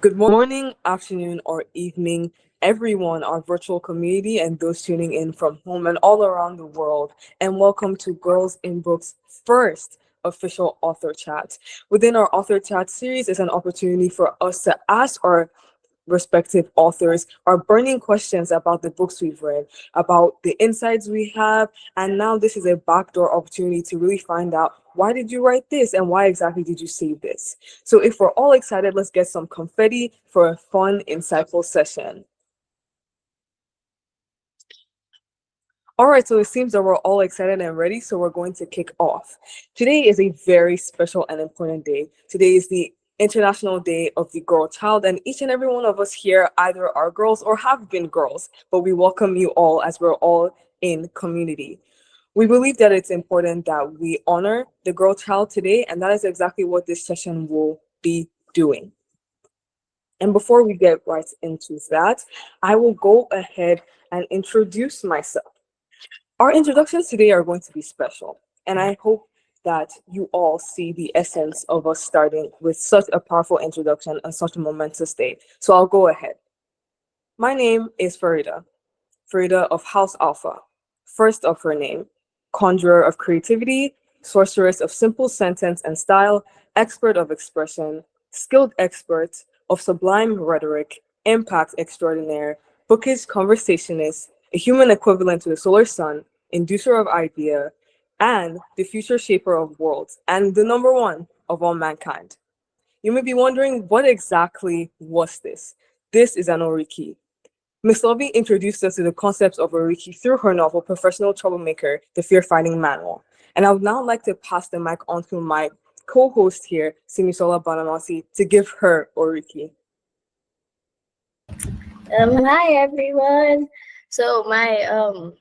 Good morning, afternoon, or evening, everyone, our virtual community, and those tuning in from home and all around the world. And welcome to Girls in Books' first official author chat. Within our author chat series is an opportunity for us to ask our respective authors are burning questions about the books we've read, about the insights we have, and now this is a backdoor opportunity to really find out why did you write this and why exactly did you say this. So if we're all excited, let's get some confetti for a fun, insightful session. All right, so it seems that we're all excited and ready, so we're going to kick off. Today is a very special and important day. Today is the International Day of the Girl Child, and each and every one of us here either are girls or have been girls, but we welcome you all as we're all in community. We believe that it's important that we honor the girl child today, and that is exactly what this session will be doing. And before we get right into that, I will go ahead and introduce myself. Our introductions today are going to be special, and I hope that you all see the essence of us starting with such a powerful introduction on such a momentous day. So I'll go ahead. My name is Faridah of House Alfa, first of her name, conjurer of creativity, sorceress of simple sentence and style, expert of expression, skilled expert of sublime rhetoric, impact extraordinaire, bookish conversationist, a human equivalent to the solar sun, inducer of idea, and the future shaper of worlds, and the number one of all mankind. You may be wondering, what exactly was this? This is an oriki. Miss Luvvie introduced us to the concepts of oriki through her novel Professional Troublemaker, The Fear-Fighting Manual. And I would now like to pass the mic on to my co-host here, Simisola Gbadamosi, to give her oriki. Hi everyone. So my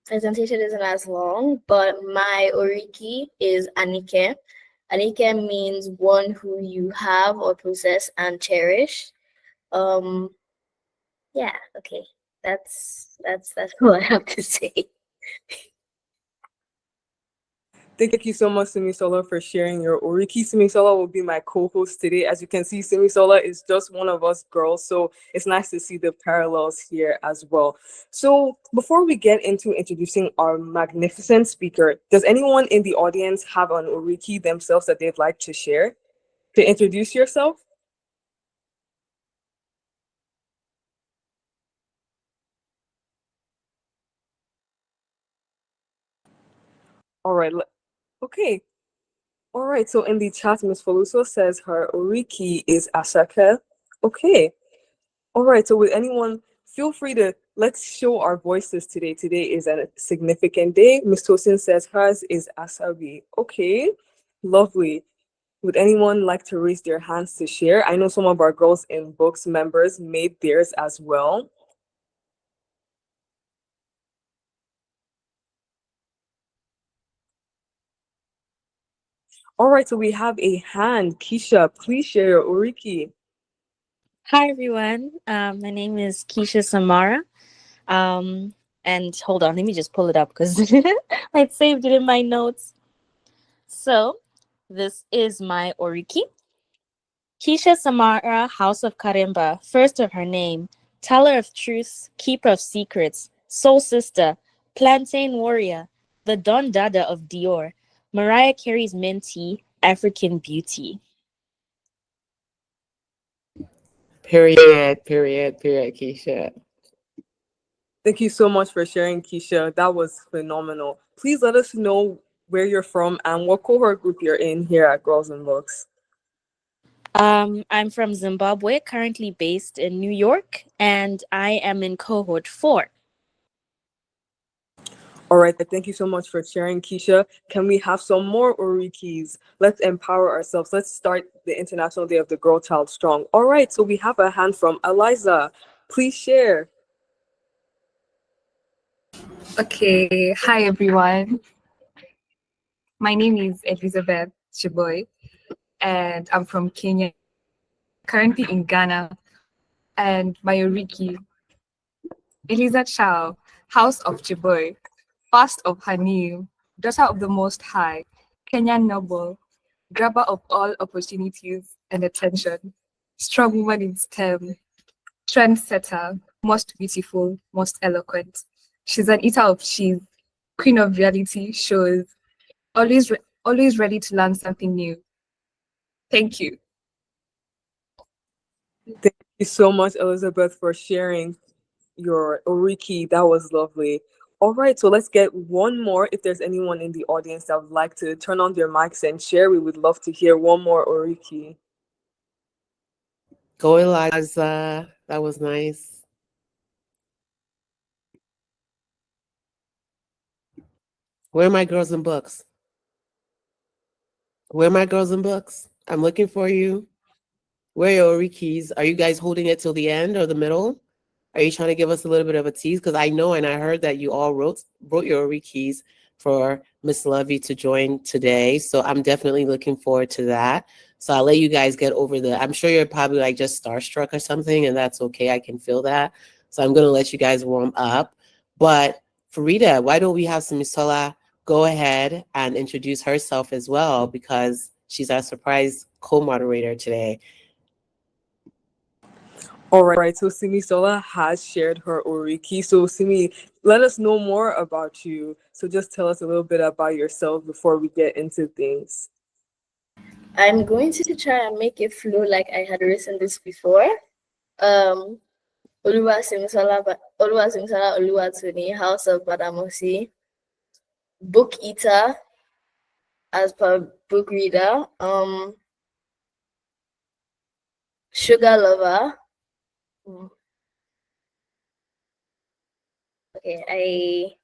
presentation isn't as long, but my oriki is Anike. Anike means one who you have or possess and cherish. Um, yeah, okay. That's all I have to say. Thank you so much, Simisola, for sharing your oriki. Simisola will be my co-host today. As you can see, Simisola is just one of us girls, so it's nice to see the parallels here as well. So before we get into introducing our magnificent speaker, does anyone in the audience have an oriki themselves that they'd like to share? To introduce yourself? All right. Okay. All right. So in the chat, Miss Foluso says her oriki is Asake. Okay. All right, so with anyone, feel free to let's show our voices today. Today is a significant day. Miss Tosin says hers is Asabi. Okay, lovely. Would anyone like to raise their hands to share? I know some of our Girls in Books members made theirs as well. All right, so we have a hand. Keisha, please share your oriki. Hi everyone. My name is Keisha Samara. And hold on, let me just pull it up because I saved it in my notes. So this is my Oriki. Keisha Samara, House of Karimba, first of her name, teller of truths, keeper of secrets, soul sister, plantain warrior, the Don Dada of Dior, Mariah Carey's mentee, African beauty. Period, Keisha. Thank you so much for sharing, Keisha. That was phenomenal. Please let us know where you're from and what cohort group you're in here at Girls in Books. I'm from Zimbabwe, currently based in New York, and I am in cohort 4. All right, thank you so much for sharing, Keisha. Can we have some more orikis? Let's empower ourselves. Let's start the International Day of the Girl Child strong. All right, so we have a hand from Eliza. Please share. Okay, hi everyone. My name is Elizabeth Chiboy, and I'm from Kenya, currently in Ghana. And my Oriki, Eliza Chow, House of Chiboy, first of her name, daughter of the Most High, Kenyan noble, grabber of all opportunities and attention, strong woman in STEM, trendsetter, most beautiful, most eloquent. She's an eater of cheese, queen of reality shows, always ready to learn something new. Thank you. Thank you so much, Elizabeth, for sharing your Oriki. That was lovely. All right, so let's get one more. If there's anyone in the audience that would like to turn on their mics and share, we would love to hear one more Oriki. Go Eliza. That was nice. Where are my girls in books? Where are my girls in books? I'm looking for you. Where are your Orikis? Are you guys holding it till the end or the middle? Are you trying to give us a little bit of a tease? Because I know and I heard that you all wrote your Orikis for Miss Luvvie to join today. So I'm definitely looking forward to that. So I'll let you guys get over I'm sure you're probably like just starstruck or something, and that's okay. I can feel that. So I'm going to let you guys warm up. But Faridah, why don't we have Simisola go ahead and introduce herself as well, because she's our surprise co-moderator today. All right, so Simisola has shared her Oriki. So Simi, let us know more about you. So just tell us a little bit about yourself before we get into things. I'm going to try and make it flow like I had written this before. Simisola Oluwatuni, House of Gbadamosi, book eater, as per book reader, sugar lover. Okay,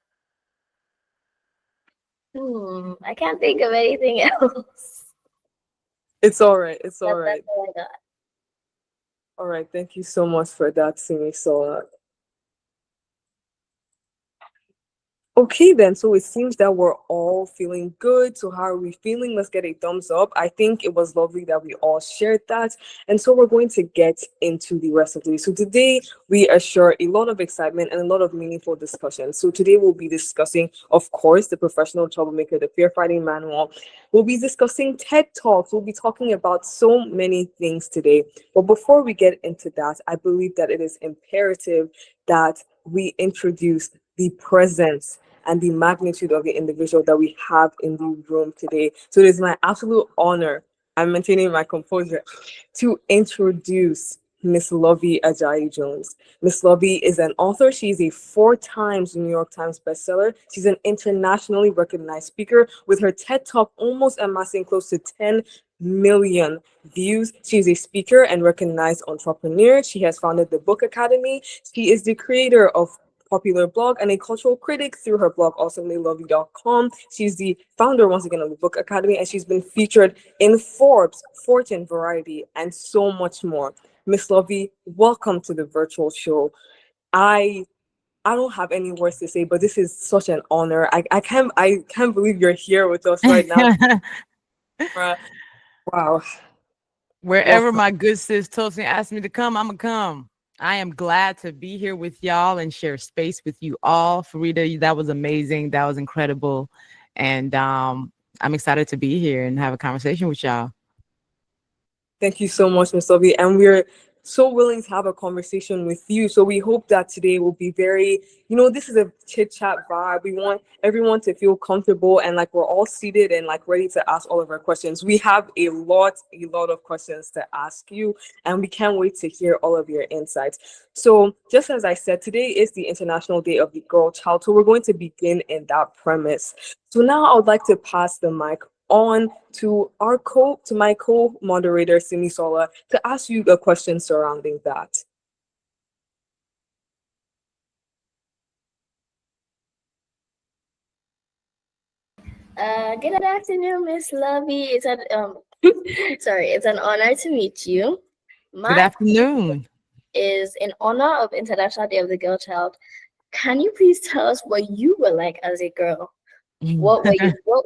I can't think of anything else. It's all right. It's all right. That's all I got. All right. Thank you so much for that, Simisola. Okay, then. So it seems that we're all feeling good. So how are we feeling? Let's get a thumbs up. I think it was lovely that we all shared that. And so we're going to get into the rest of the day. So today we assure a lot of excitement and a lot of meaningful discussion. So today we'll be discussing, of course, the Professional Troublemaker, the Fear Fighting Manual. We'll be discussing TED Talks. We'll be talking about so many things today. But before we get into that, I believe that it is imperative that we introduce the presence and the magnitude of the individual that we have in the room today. So it is my absolute honor, I'm maintaining my composure, to introduce Miss Luvvie Ajayi Jones. Miss Luvvie is an author. She is a 4 times New York Times bestseller. She's an internationally recognized speaker, with her TED Talk almost amassing close to 10 million views. She is a speaker and recognized entrepreneur. She has founded the Book Academy. She is the creator of popular blog and a cultural critic through her blog, awesomelyluvvie.com. She's the founder, once again, of the Book Academy, and she's been featured in Forbes, Fortune, Variety, and so much more. Miss Luvvie, welcome to the virtual show. I don't have any words to say, but this is such an honor. I can't believe you're here with us right now. Wow. Wherever Welcome. my good sis Tosin asked me to come, I'm gonna come. I am glad to be here with y'all and share space with you all. Faridah, that was amazing. That was incredible. And I'm excited to be here and have a conversation with y'all. Thank you so much, Ms. Luvvie. And we're so willing to have a conversation with you. So we hope that today will be very, this is a chit chat vibe. We want everyone to feel comfortable and like we're all seated and like ready to ask all of our questions. We have a lot of questions to ask you, and we can't wait to hear all of your insights. So just as I said, today is the International Day of the Girl Child. So we're going to begin in that premise. So now I would like to pass the mic on to my co-moderator Simisola to ask you a question surrounding that. Good afternoon, Miss Luvvie. It's an honor to meet you. Good afternoon. Is in honor of International Day of the Girl Child. Can you please tell us what you were like as a girl? What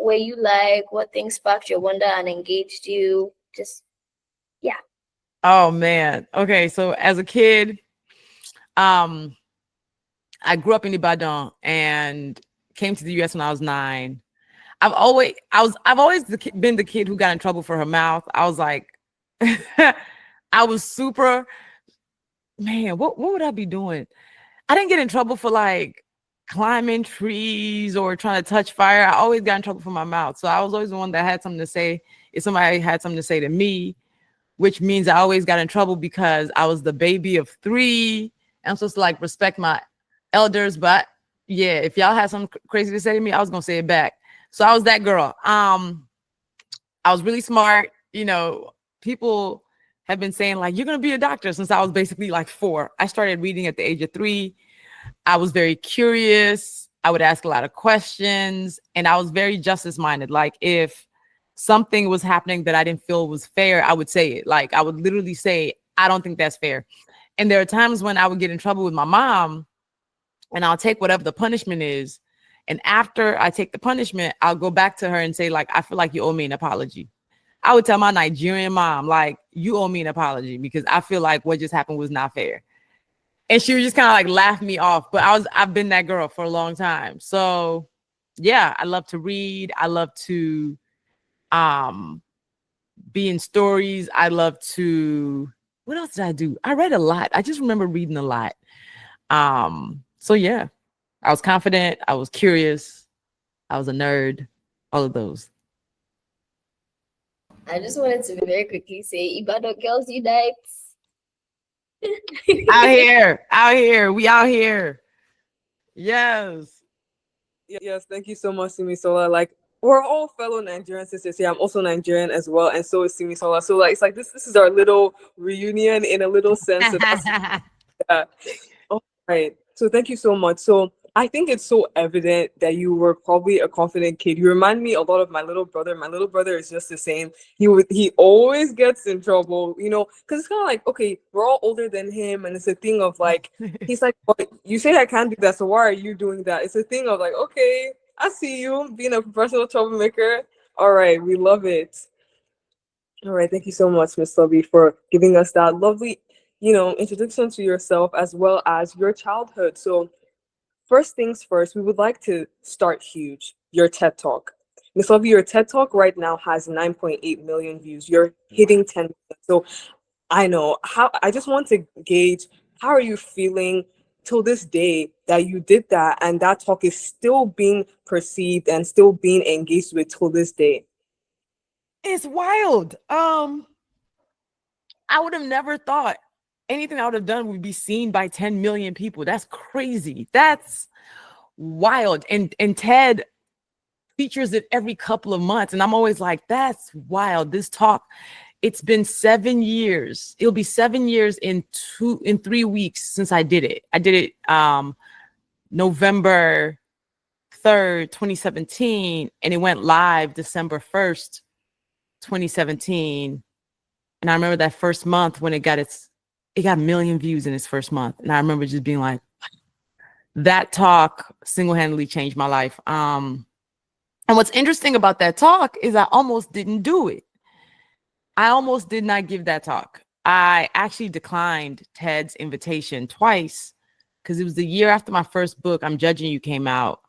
were you like? What things sparked your wonder and engaged you? Yeah. Oh man. Okay, so as a kid, I grew up in Ibadan and came to the US when I was 9. I've always been the kid who got in trouble for her mouth. I was like I was super, man, what would I be doing? I didn't get in trouble for like climbing trees or trying to touch fire. I always got in trouble for my mouth. So I was always the one that had something to say if somebody had something to say to me, which means I always got in trouble because I was the baby of 3. I'm supposed to like respect my elders, but yeah, if y'all had something crazy to say to me, I was gonna say it back. So I was that girl. I was really smart. You know, people have been saying like, you're gonna be a doctor since I was basically like 4. I started reading at the age of 3. I was very curious. I would ask a lot of questions, and I was very justice minded. Like if something was happening that I didn't feel was fair, I would say it. Like I would literally say, I don't think that's fair. And there are times when I would get in trouble with my mom, and I'll take whatever the punishment is. And after I take the punishment, I'll go back to her and say, like, I feel like you owe me an apology. I would tell my Nigerian mom, like, you owe me an apology because I feel like what just happened was not fair. And she would just kind of like laugh me off. But I've been that girl for a long time. So yeah, I love to read. I love to be in stories. I love to, what else did I do? I read a lot. I just remember reading a lot. So yeah, I was confident. I was curious. I was a nerd. All of those. I just wanted to very quickly say, Ibadan Girls Unite. Out here. We out here. Yes. Yes, thank you so much, Simisola. Like, we're all fellow Nigerian sisters here. I'm also Nigerian as well, and so is Simisola. So like, it's like this is our little reunion in a little sense. So that's, yeah. All right. So thank you so much. So I think it's so evident that you were probably a confident kid. You remind me a lot of my little brother. My little brother is just the same. He always gets in trouble, you know, because it's kind of like, okay, we're all older than him, and it's a thing of like, he's like, but you say I can't do that, so why are you doing that? It's a thing of like, okay, I see you being a professional troublemaker. All right, we love it. All right, thank you so much, Miss Luvvie, for giving us that lovely, you know, introduction to yourself as well as your childhood. So first things first, we would like to start huge. Your TED Talk. Miss Luvvie, your TED Talk right now has 9.8 million views. You're hitting 10 million. So I know how, I just want to gauge, how are you feeling till this day that you did that and that talk is still being perceived and still being engaged with till this day? It's wild. I would have never thought anything I would have done would be seen by 10 million people. That's crazy. That's wild. And TED features it every couple of months. And I'm always like, that's wild. This talk, it's been 7 years. It'll be 7 years in 3 weeks since I did it. I did it November 3rd, 2017, and it went live December 1st, 2017. And I remember that first month when it got a million views in its first month. And I remember just being like, that talk single-handedly changed my life. And what's interesting about that talk is I almost didn't do it. I almost did not give that talk. I actually declined TED's invitation twice because it was the year after my first book, I'm Judging You, came out.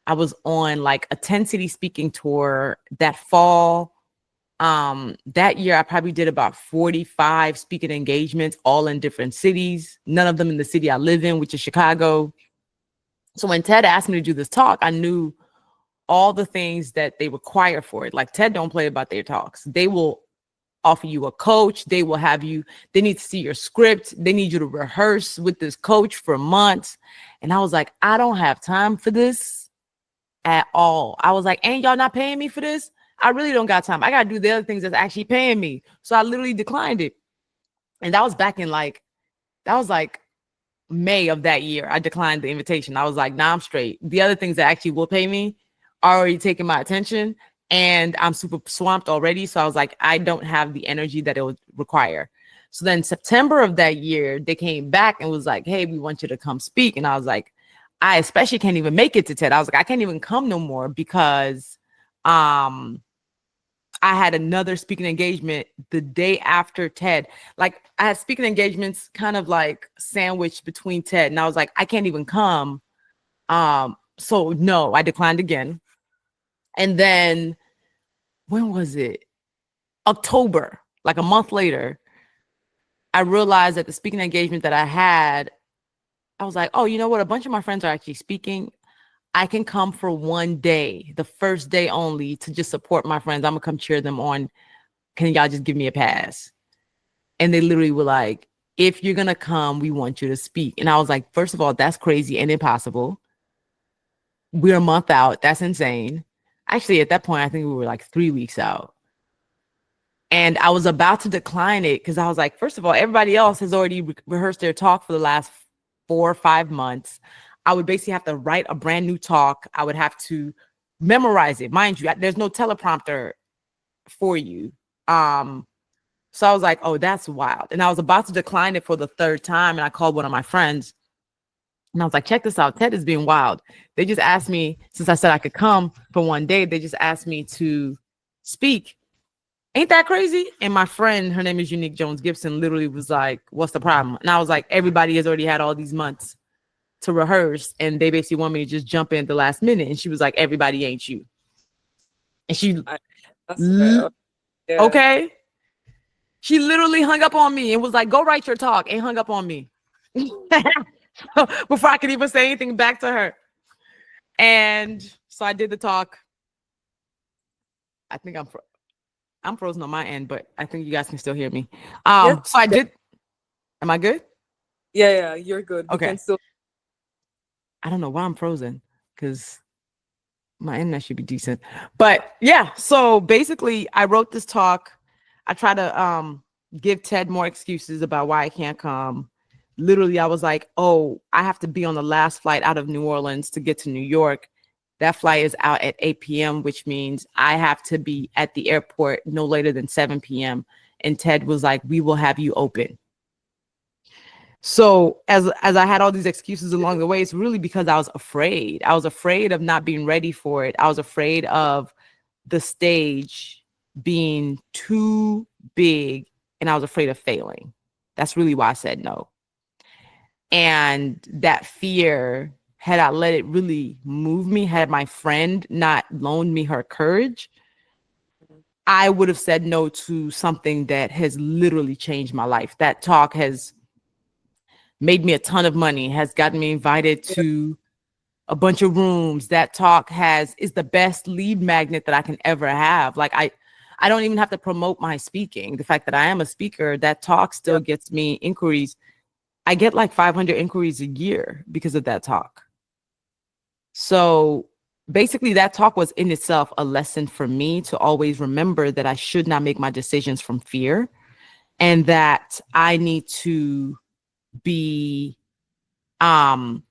I was on like a 10-city speaking tour that fall. That year I probably did about 45 speaking engagements, all in different cities, none of them in the city I live in, which is Chicago. So when TED asked me to do this talk, I knew all the things that they require for it. Like TED don't play about their talks. They will offer you a coach. They will have you, they need to see your script. They need you to rehearse with this coach for months. And I was like, I don't have time for this at all. I was like, ain't y'all not paying me for this? I really don't got time. I got to do the other things that's actually paying me. So I literally declined it. And that was back in like May of that year. I declined the invitation. I was like, nah, I'm straight. The other things that actually will pay me are already taking my attention and I'm super swamped already. So I was like, I don't have the energy that it would require. So then September of that year, they came back and was like, hey, we want you to come speak. And I was like, I especially can't even make it to TED. I was like, I can't even come no more because I had another speaking engagement the day after TED. Like I had speaking engagements kind of like sandwiched between TED. And I was like, I can't even come. So no, I declined again. And then when was it? October, like a month later, I realized that the speaking engagement that I had, I was like, oh, you know what? A bunch of my friends are actually speaking. I can come for one day, the first day only, to just support my friends. I'm gonna come cheer them on. Can y'all just give me a pass? And they literally were like, if you're gonna come, we want you to speak. And I was like, first of all, that's crazy and impossible. We're a month out. That's insane. Actually, at that point, I think we were like 3 weeks out. And I was about to decline it because I was like, first of all, everybody else has already rehearsed their talk for the last 4 or 5 months. I would basically have to write a brand new talk. I would have to memorize it. Mind you, there's no teleprompter for you. So I was like, oh, that's wild. And I was about to decline it for the 3rd time. And I called one of my friends and I was like, check this out. TED is being wild. They just asked me, since I said I could come for one day, they just asked me to speak. Ain't that crazy? And my friend, her name is Unique Jones Gibson, literally was like, what's the problem? And I was like, everybody has already had all these months to rehearse. And they basically want me to just jump in at the last minute. And she was like, everybody ain't you. And she, That's fair. Yeah. okay. She literally hung up on me and was like, go write your talk, and hung up on me before I could even say anything back to her. And so I did the talk. I think I'm frozen on my end, but I think you guys can still hear me. Yes. So I did. Am I good? Yeah, you're good. We Okay. can still- I don't know why I'm frozen because my internet should be decent. But yeah, so basically I wrote this talk. I try to give Ted more excuses about why I can't come. Literally, I was like, oh, I have to be on the last flight out of New Orleans to get to New York. That flight is out at 8 p.m., which means I have to be at the airport no later than 7 p.m. And Ted was like, we will have you open. So as I had all these excuses along the way, it's really because I was afraid. I was afraid of not being ready for it. I was afraid of the stage being too big, and I was afraid of failing. That's really why I said no. And that fear, had I let it really move me, had my friend not loaned me her courage, I would have said no to something that has literally changed my life. That talk has made me a ton of money, has gotten me invited to a bunch of rooms. That talk is the best lead magnet that I can ever have. Like I don't even have to promote my speaking. The fact that I am a speaker, that talk still gets me inquiries. I get like 500 inquiries a year because of that talk. So basically that talk was in itself a lesson for me to always remember that I should not make my decisions from fear, and that I need to be Oh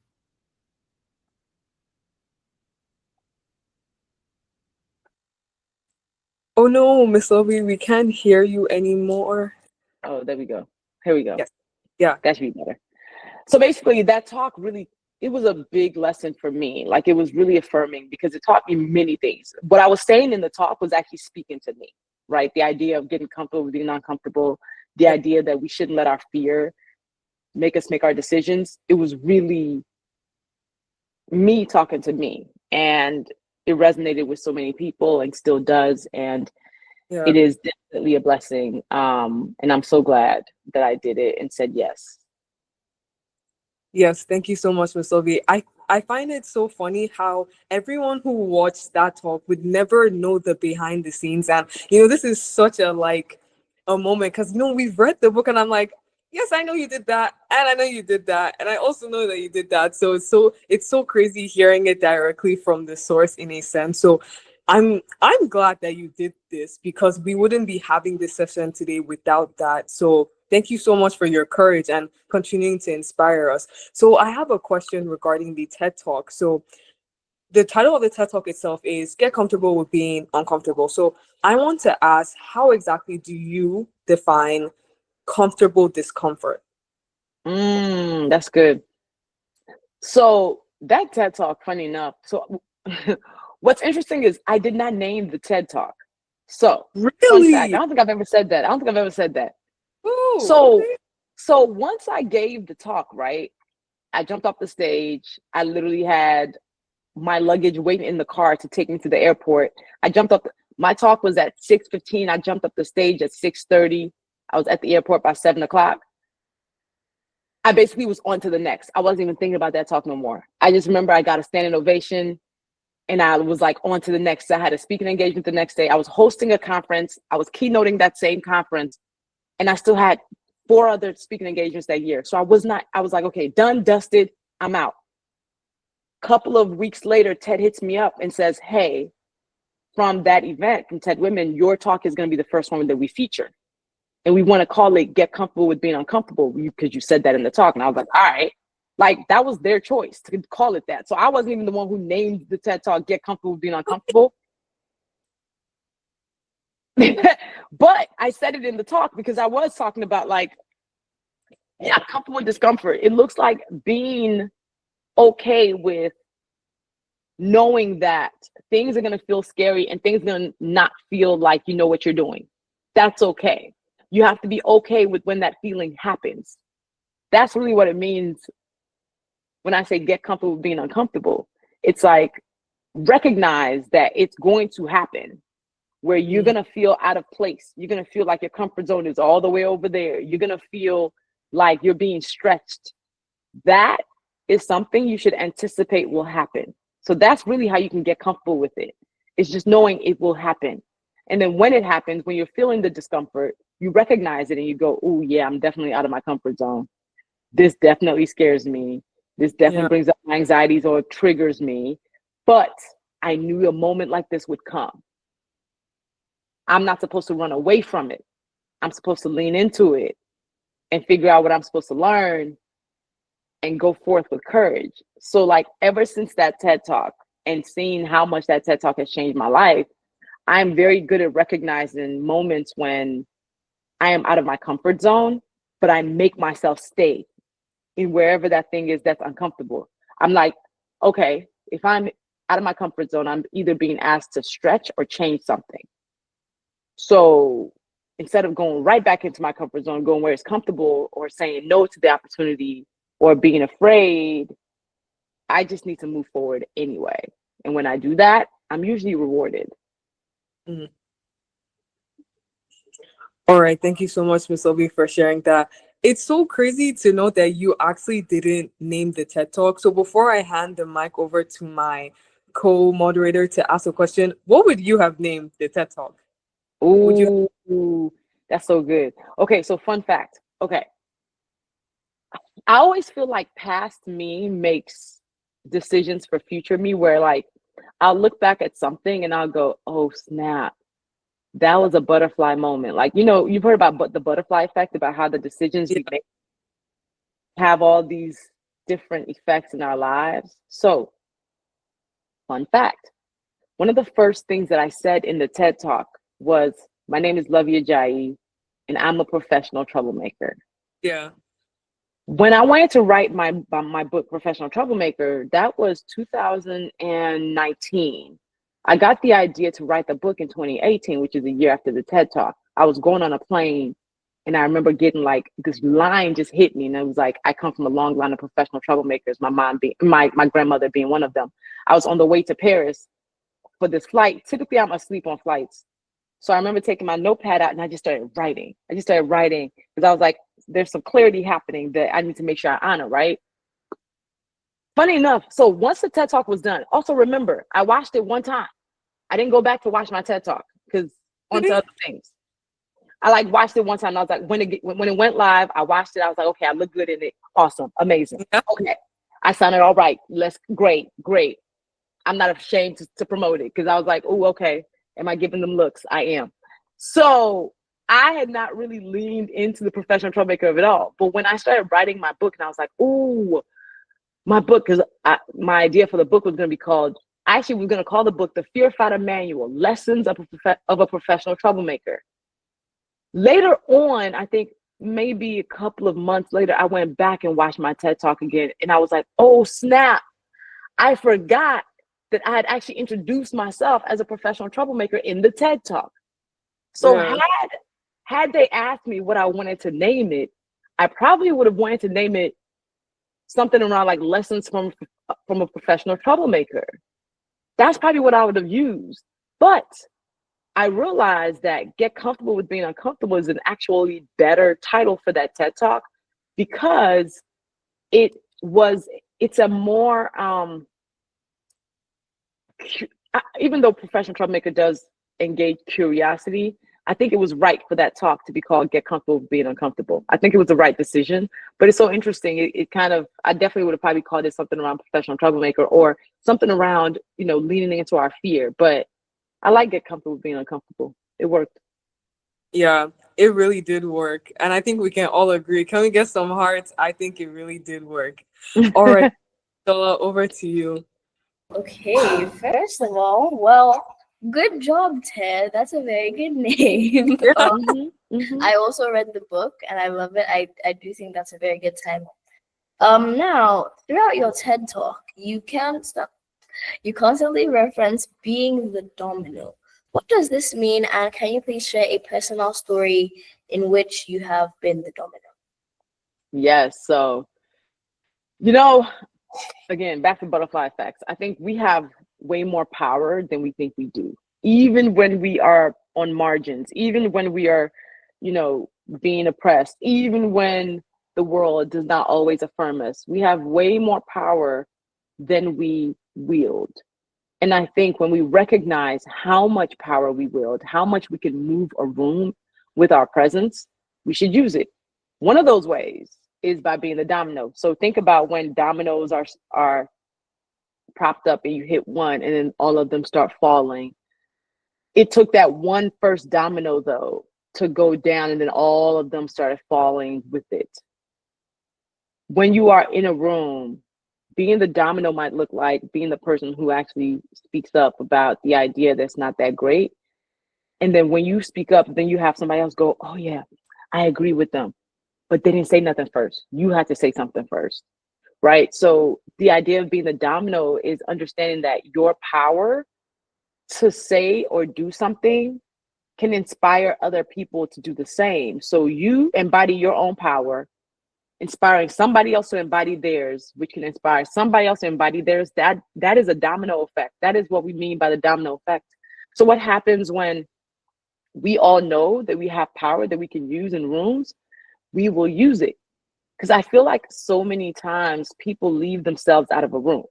no, Miss Luvvie, we can't hear you anymore. oh, there we go. Here we go. Yes. Yeah. That should be better. So basically that talk really, it was a big lesson for me. Like, it was really affirming because it taught me many things. What I was saying in the talk was actually speaking to me, right? The idea of getting comfortable with being uncomfortable, the idea that we shouldn't let our fear make us make our decisions. It was really me talking to me, and it resonated with so many people and still does. And it is definitely a blessing. And I'm so glad that I did it and said yes. Yes, thank you so much, Miss Luvvie. I find it so funny how everyone who watched that talk would never know the behind the scenes. And, this is such a moment because, we've read the book and I'm like, yes, I know you did that. And I know you did that. And I also know that you did that. So it's so crazy hearing it directly from the source in a sense. So I'm glad that you did this because we wouldn't be having this session today without that. So thank you so much for your courage and continuing to inspire us. So I have a question regarding the TED Talk. So the title of the TED Talk itself is Get Comfortable with Being Uncomfortable. So I want to ask, how exactly do you define comfortable discomfort? That's good. So that TED Talk, funny enough. So what's interesting is I did not name the TED Talk. So fun fact, I don't think I've ever said that. Ooh, So okay. So once I gave the talk, right, I jumped off the stage. I literally had my luggage waiting in the car to take me to the airport. I jumped up. My talk was at 6:15. I jumped up the stage at 6:30. I was at the airport by 7 o'clock. I basically was on to the next. I wasn't even thinking about that talk no more. I just remember I got a standing ovation and I was like on to the next. I had a speaking engagement the next day. I was hosting a conference. I was keynoting that same conference, and I still had 4 other speaking engagements that year. So I was like, okay, done, dusted, I'm out. Couple of weeks later, Ted hits me up and says, hey, from that event, from TED Women, your talk is going to be the first one that we feature. And we want to call it Get Comfortable with Being Uncomfortable, because you said that in the talk. And I was like, all right. Like, that was their choice to call it that. So I wasn't even the one who named the TED Talk Get Comfortable with Being Uncomfortable. But I said it in the talk because I was talking about, like, yeah, comfortable with discomfort. It looks like being okay with knowing that things are going to feel scary and things are going to not feel like you know what you're doing. That's okay. You have to be okay with when that feeling happens. That's really what it means when I say get comfortable with being uncomfortable. It's like, recognize that it's going to happen where you're going to feel out of place. You're going to feel like your comfort zone is all the way over there. You're going to feel like you're being stretched. That is something you should anticipate will happen. So that's really how you can get comfortable with it. It's just knowing it will happen. And then when it happens, when you're feeling the discomfort, you recognize it and you go, oh yeah, I'm definitely out of my comfort zone. This definitely scares me. This definitely brings up my anxieties or triggers me. But I knew a moment like this would come. I'm not supposed to run away from it. I'm supposed to lean into it and figure out what I'm supposed to learn and go forth with courage. So like ever since that TED Talk and seeing how much that TED Talk has changed my life, I'm very good at recognizing moments when I am out of my comfort zone, but I make myself stay in wherever that thing is that's uncomfortable. I'm like, okay, if I'm out of my comfort zone, I'm either being asked to stretch or change something. So instead of going right back into my comfort zone, going where it's comfortable or saying no to the opportunity or being afraid, I just need to move forward anyway. And when I do that, I'm usually rewarded. Mm. All right. Thank you so much, Miss Luvvie, for sharing that. It's so crazy to know that you actually didn't name the TED Talk. So before I hand the mic over to my co-moderator to ask a question, what would you have named the TED Talk? Ooh, that's so good. Okay, so fun fact. Okay. I always feel like past me makes decisions for future me, where like I'll look back at something and I'll go, oh snap, that was a butterfly moment. Like, you know, you've heard about the butterfly effect, about how the decisions we make have all these different effects in our lives. So, fun fact, one of the first things that I said in the TED Talk was, my name is Luvvie Ajayi, and I'm a professional troublemaker. Yeah. When I wanted to write my book, Professional Troublemaker, that was 2019. I got the idea to write the book in 2018, which is a year after the TED Talk. I was going on a plane and I remember getting like this line just hit me, and it was like, I come from a long line of professional troublemakers, my mom being my grandmother being one of them. I was on the way to Paris for this flight. Typically I'm asleep on flights. So I remember taking my notepad out and I just started writing. Because I was like, there's some clarity happening that I need to make sure I honor, right? Funny enough, so once the TED Talk was done, also remember, I watched it one time. I didn't go back to watch my TED Talk because onto other things. I like watched it one time. And I was like, when it went live, I watched it. I was like, okay, I look good in it. Awesome, amazing. Okay, I sounded all right. Great. I'm not ashamed to promote it because I was like, oh, okay. Am I giving them looks? I am. So I had not really leaned into the professional troublemaker of it all. But when I started writing my book, and I was like, ooh, my book, because my idea for the book was going to be called, actually, we're going to call the book The Fear Fighter Manual, Lessons of a Professional Troublemaker. Later on, I think maybe a couple of months later, I went back and watched my TED Talk again. And I was like, oh, snap. I forgot that I had actually introduced myself as a professional troublemaker in the TED Talk. So had they asked me what I wanted to name it, I probably would have wanted to name it something around like lessons from a professional troublemaker. That's probably what I would have used. But I realized that Get Comfortable with Being Uncomfortable is an actually better title for that TED Talk, because it's a more even though professional troublemaker does engage curiosity, I think it was right for that talk to be called Get Comfortable with Being Uncomfortable. I think it was the right decision, but it's so interesting. It kind of, I definitely would have probably called it something around professional troublemaker or something around, leaning into our fear, but I like Get Comfortable with Being Uncomfortable. It worked. Yeah, it really did work. And I think we can all agree. Can we get some hearts? I think it really did work. All right, Stella, over to you. Okay, first of all, well, good job, Ted. That's a very good name. I also read the book and I love it. I do think that's a very good title. Now, throughout your TED talk, you constantly reference being the domino. What does this mean? And can you please share a personal story in which you have been the domino? Yes. So, again, back to butterfly effects. I think we have way more power than we think we do. Even when we are on margins, even when we are, being oppressed, even when the world does not always affirm us, we have way more power than we wield. And I think when we recognize how much power we wield, how much we can move a room with our presence, we should use it. One of those ways is by being the domino. So think about when dominoes are propped up and you hit one and then all of them start falling. It took that one first domino though to go down and then all of them started falling with it. When you are in a room, being the domino might look like being the person who actually speaks up about the idea that's not that great. And then when you speak up, then you have somebody else go, oh yeah, I agree with them. But they didn't say nothing first. You had to say something first, right? So the idea of being the domino is understanding that your power to say or do something can inspire other people to do the same. So you embody your own power, inspiring somebody else to embody theirs, which can inspire somebody else to embody theirs. That is a domino effect. That is what we mean by the domino effect. So what happens when we all know that we have power that we can use in rooms? We will use it. Because I feel like so many times people leave themselves out of a room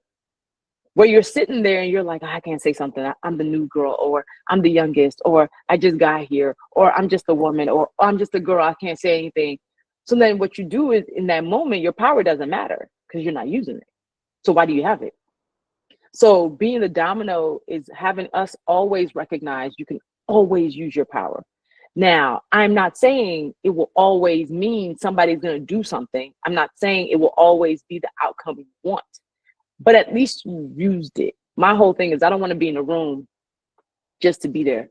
where you're sitting there and you're like, I can't say something. I'm the new girl, or I'm the youngest, or I just got here, or I'm just a woman, or I'm just a girl. I can't say anything. So then what you do is in that moment, your power doesn't matter because you're not using it. So why do you have it? So being the domino is having us always recognize you can always use your power. Now, I'm not saying it will always mean somebody's going to do something. I'm not saying it will always be the outcome you want, but at least you used it. My whole thing is I don't want to be in a room just to be there.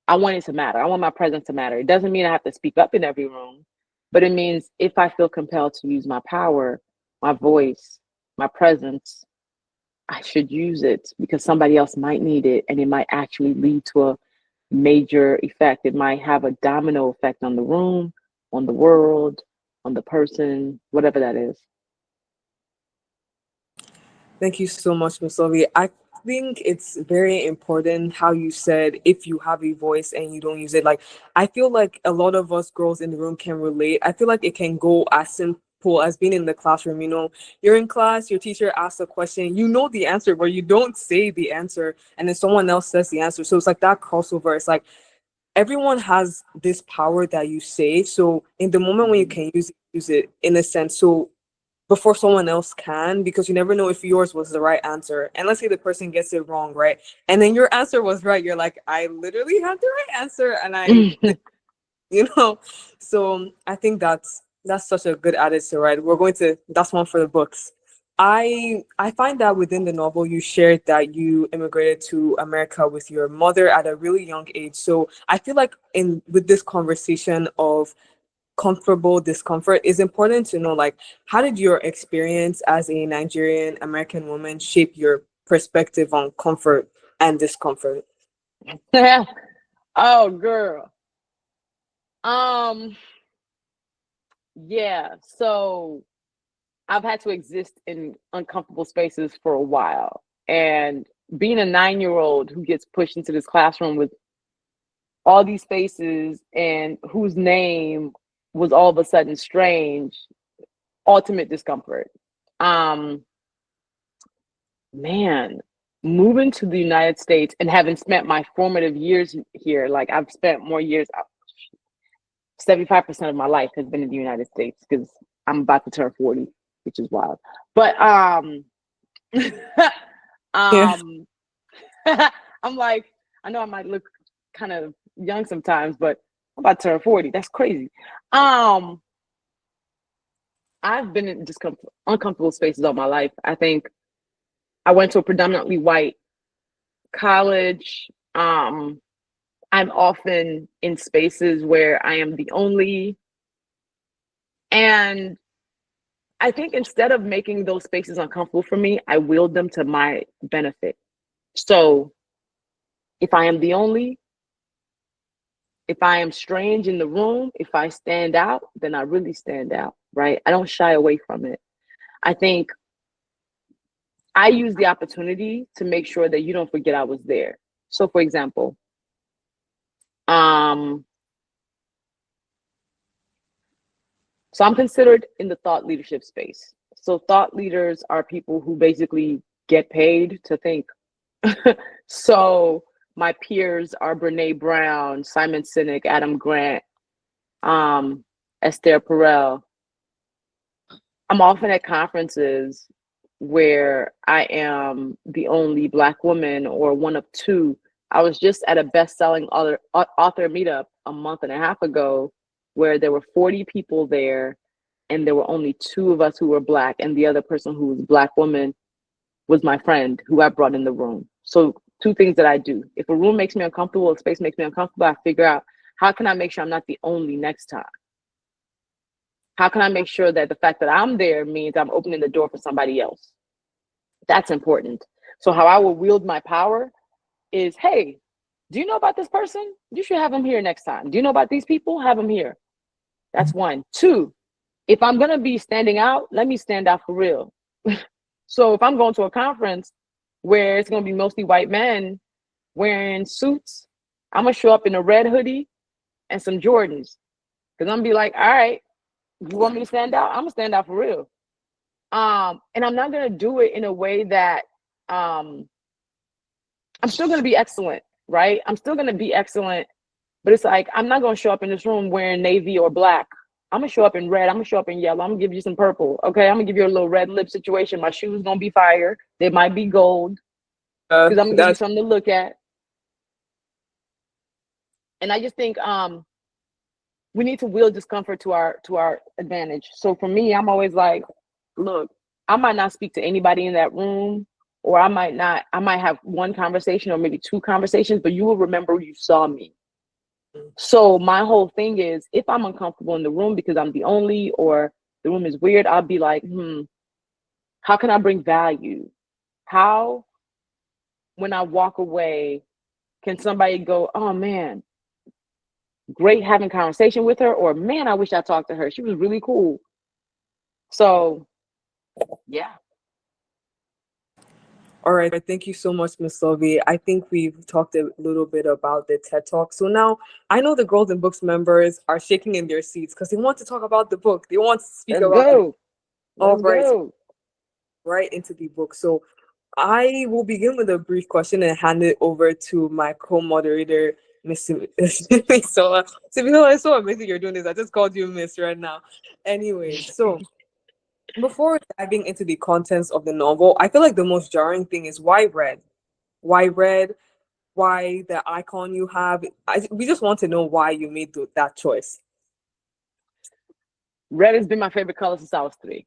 I want it to matter. I want my presence to matter. It doesn't mean I have to speak up in every room, but it means if I feel compelled to use my power, my voice, my presence, I should use it because somebody else might need it and it might actually lead to a major effect. It might have a domino effect on the room, on the world, on the person, whatever that is. Thank you so much, Miss Luvvie. I think it's very important how you said if you have a voice and you don't use it. Like, I feel like a lot of us girls in the room can relate. I feel like it can go as simple as being in the classroom. You're in class, your teacher asks a question, you know the answer, but you don't say the answer, and then someone else says the answer. So it's like that crossover. It's like everyone has this power that you say. So in the moment when you can use it in a sense. So before someone else can, because you never know if yours was the right answer. And let's say the person gets it wrong, right? And then your answer was right. You're like, I literally have the right answer. And so I think that's such a good attitude, right? That's one for the books. I find that within the novel you shared that you immigrated to America with your mother at a really young age. So I feel like with this conversation of comfortable discomfort, is important to know, like, how did your experience as a Nigerian American woman shape your perspective on comfort and discomfort? Oh, girl. Yeah. So I've had to exist in uncomfortable spaces for a while, and being a 9-year-old who gets pushed into this classroom with all these faces and whose name was all of a sudden strange, ultimate discomfort. Man, moving to the United States and having spent my formative years here, like I've spent more years, 75% of my life has been in the United States because I'm about to turn 40, which is wild. But Yeah. I'm like, I know I might look kind of young sometimes, but I'm about to turn 40. That's crazy. I've been in uncomfortable spaces all my life. I think I went to a predominantly white college. I'm often in spaces where I am the only. And I think instead of making those spaces uncomfortable for me, I wield them to my benefit. So if I am the only, if I am strange in the room, if I stand out, then I really stand out, right? I don't shy away from it. I think I use the opportunity to make sure that you don't forget I was there. So for example, so I'm considered in the thought leadership space. So thought leaders are people who basically get paid to think. So my peers are Brene Brown, Simon Sinek, Adam Grant, Esther Perel. I'm often at conferences where I am the only Black woman or one of two. I was just at a best-selling author meetup a month and a half ago where there were 40 people there and there were only two of us who were Black, and the other person who was a Black woman was my friend who I brought in the room. So two things that I do. If a room makes me uncomfortable, a space makes me uncomfortable, I figure out how can I make sure I'm not the only next time? How can I make sure that the fact that I'm there means I'm opening the door for somebody else? That's important. So how I will wield my power is, hey, do you know about this person? You should have them here next time. Do you know about these people? Have them here. That's one. Two, if I'm going to be standing out, let me stand out for real. So if I'm going to a conference where it's going to be mostly white men wearing suits, I'm going to show up in a red hoodie and some Jordans. Because I'm going to be like, all right, you want me to stand out? I'm going to stand out for real. And I'm not going to do it in a way that I'm still going to be excellent, right? I'm still going to be excellent. But it's like, I'm not going to show up in this room wearing navy or black. I'm going to show up in red. I'm going to show up in yellow. I'm going to give you some purple. Okay. I'm going to give you a little red lip situation. My shoes going to be fire. They might be gold because I'm going to give you something to look at. And I just think we need to wield discomfort to our advantage. So for me, I'm always like, look, I might not speak to anybody in that room, or I might have one conversation or maybe two conversations, but you will remember you saw me. So my whole thing is, if I'm uncomfortable in the room because I'm the only, or the room is weird, I'll be like, how can I bring value? How, when I walk away, can somebody go, oh man, great having conversation with her, or man, I wish I talked to her. She was really cool. So yeah. All right, thank you so much, Miss Luvvie. I think we've talked a little bit about the TED Talk. So now I know the Girls and Books members are shaking in their seats because they want to talk about the book. They want to speak about it. All right, right into the book. So I will begin with a brief question and hand it over to my co-moderator, Miss Simisola. Simisola, it's so amazing you're doing this. I just called you Miss right now. Anyway, so before diving into the contents of the novel, I feel like the most jarring thing is why red? Why red? Why the icon you have? We just want to know why you made that choice. Red has been my favorite color since I was 3.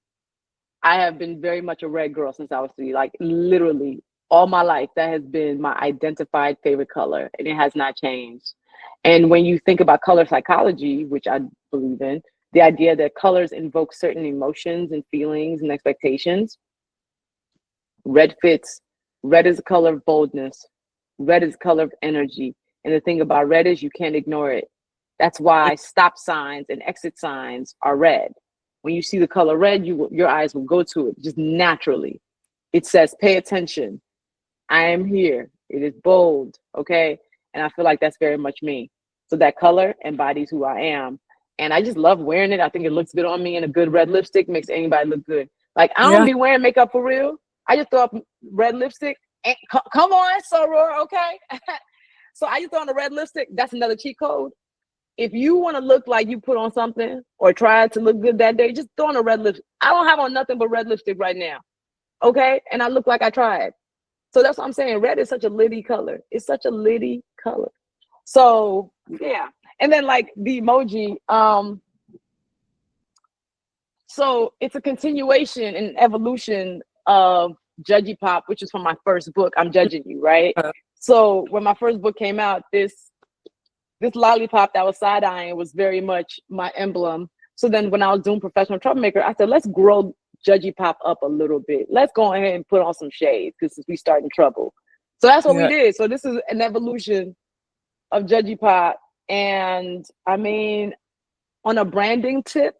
I have been very much a red girl since I was 3. Like literally all my life, that has been my identified favorite color, and it has not changed. And when you think about color psychology, which I believe in, the idea that colors invoke certain emotions and feelings and expectations, red fits. Red is a color of boldness. Red is a color of energy. And the thing about red is you can't ignore it. That's why stop signs and exit signs are red. When you see the color red, your eyes will go to it just naturally. It says, pay attention. I am here. It is bold, okay? And I feel like that's very much me. So that color embodies who I am. And I just love wearing it. I think it looks good on me, and a good red lipstick makes anybody look good. Like, I don't be wearing makeup for real. I just throw up red lipstick. And come on, Soror, okay? So I just throw on a red lipstick. That's another cheat code. If you want to look like you put on something or try to look good that day, just throw on a red lipstick. I don't have on nothing but red lipstick right now, okay? And I look like I tried. So that's what I'm saying. Red is such a litty color. It's such a litty color. So yeah. And then like the emoji, so it's a continuation and evolution of Judgy Pop, which is from my first book, I'm Judging You, right? So when my first book came out, this lollipop that was side-eyeing was very much my emblem. So then when I was doing Professional Troublemaker, I said, let's grow Judgy Pop up a little bit. Let's go ahead and put on some shades because we starting trouble. So that's what we did. So this is an evolution of Judgy Pop. And I mean, on a branding tip,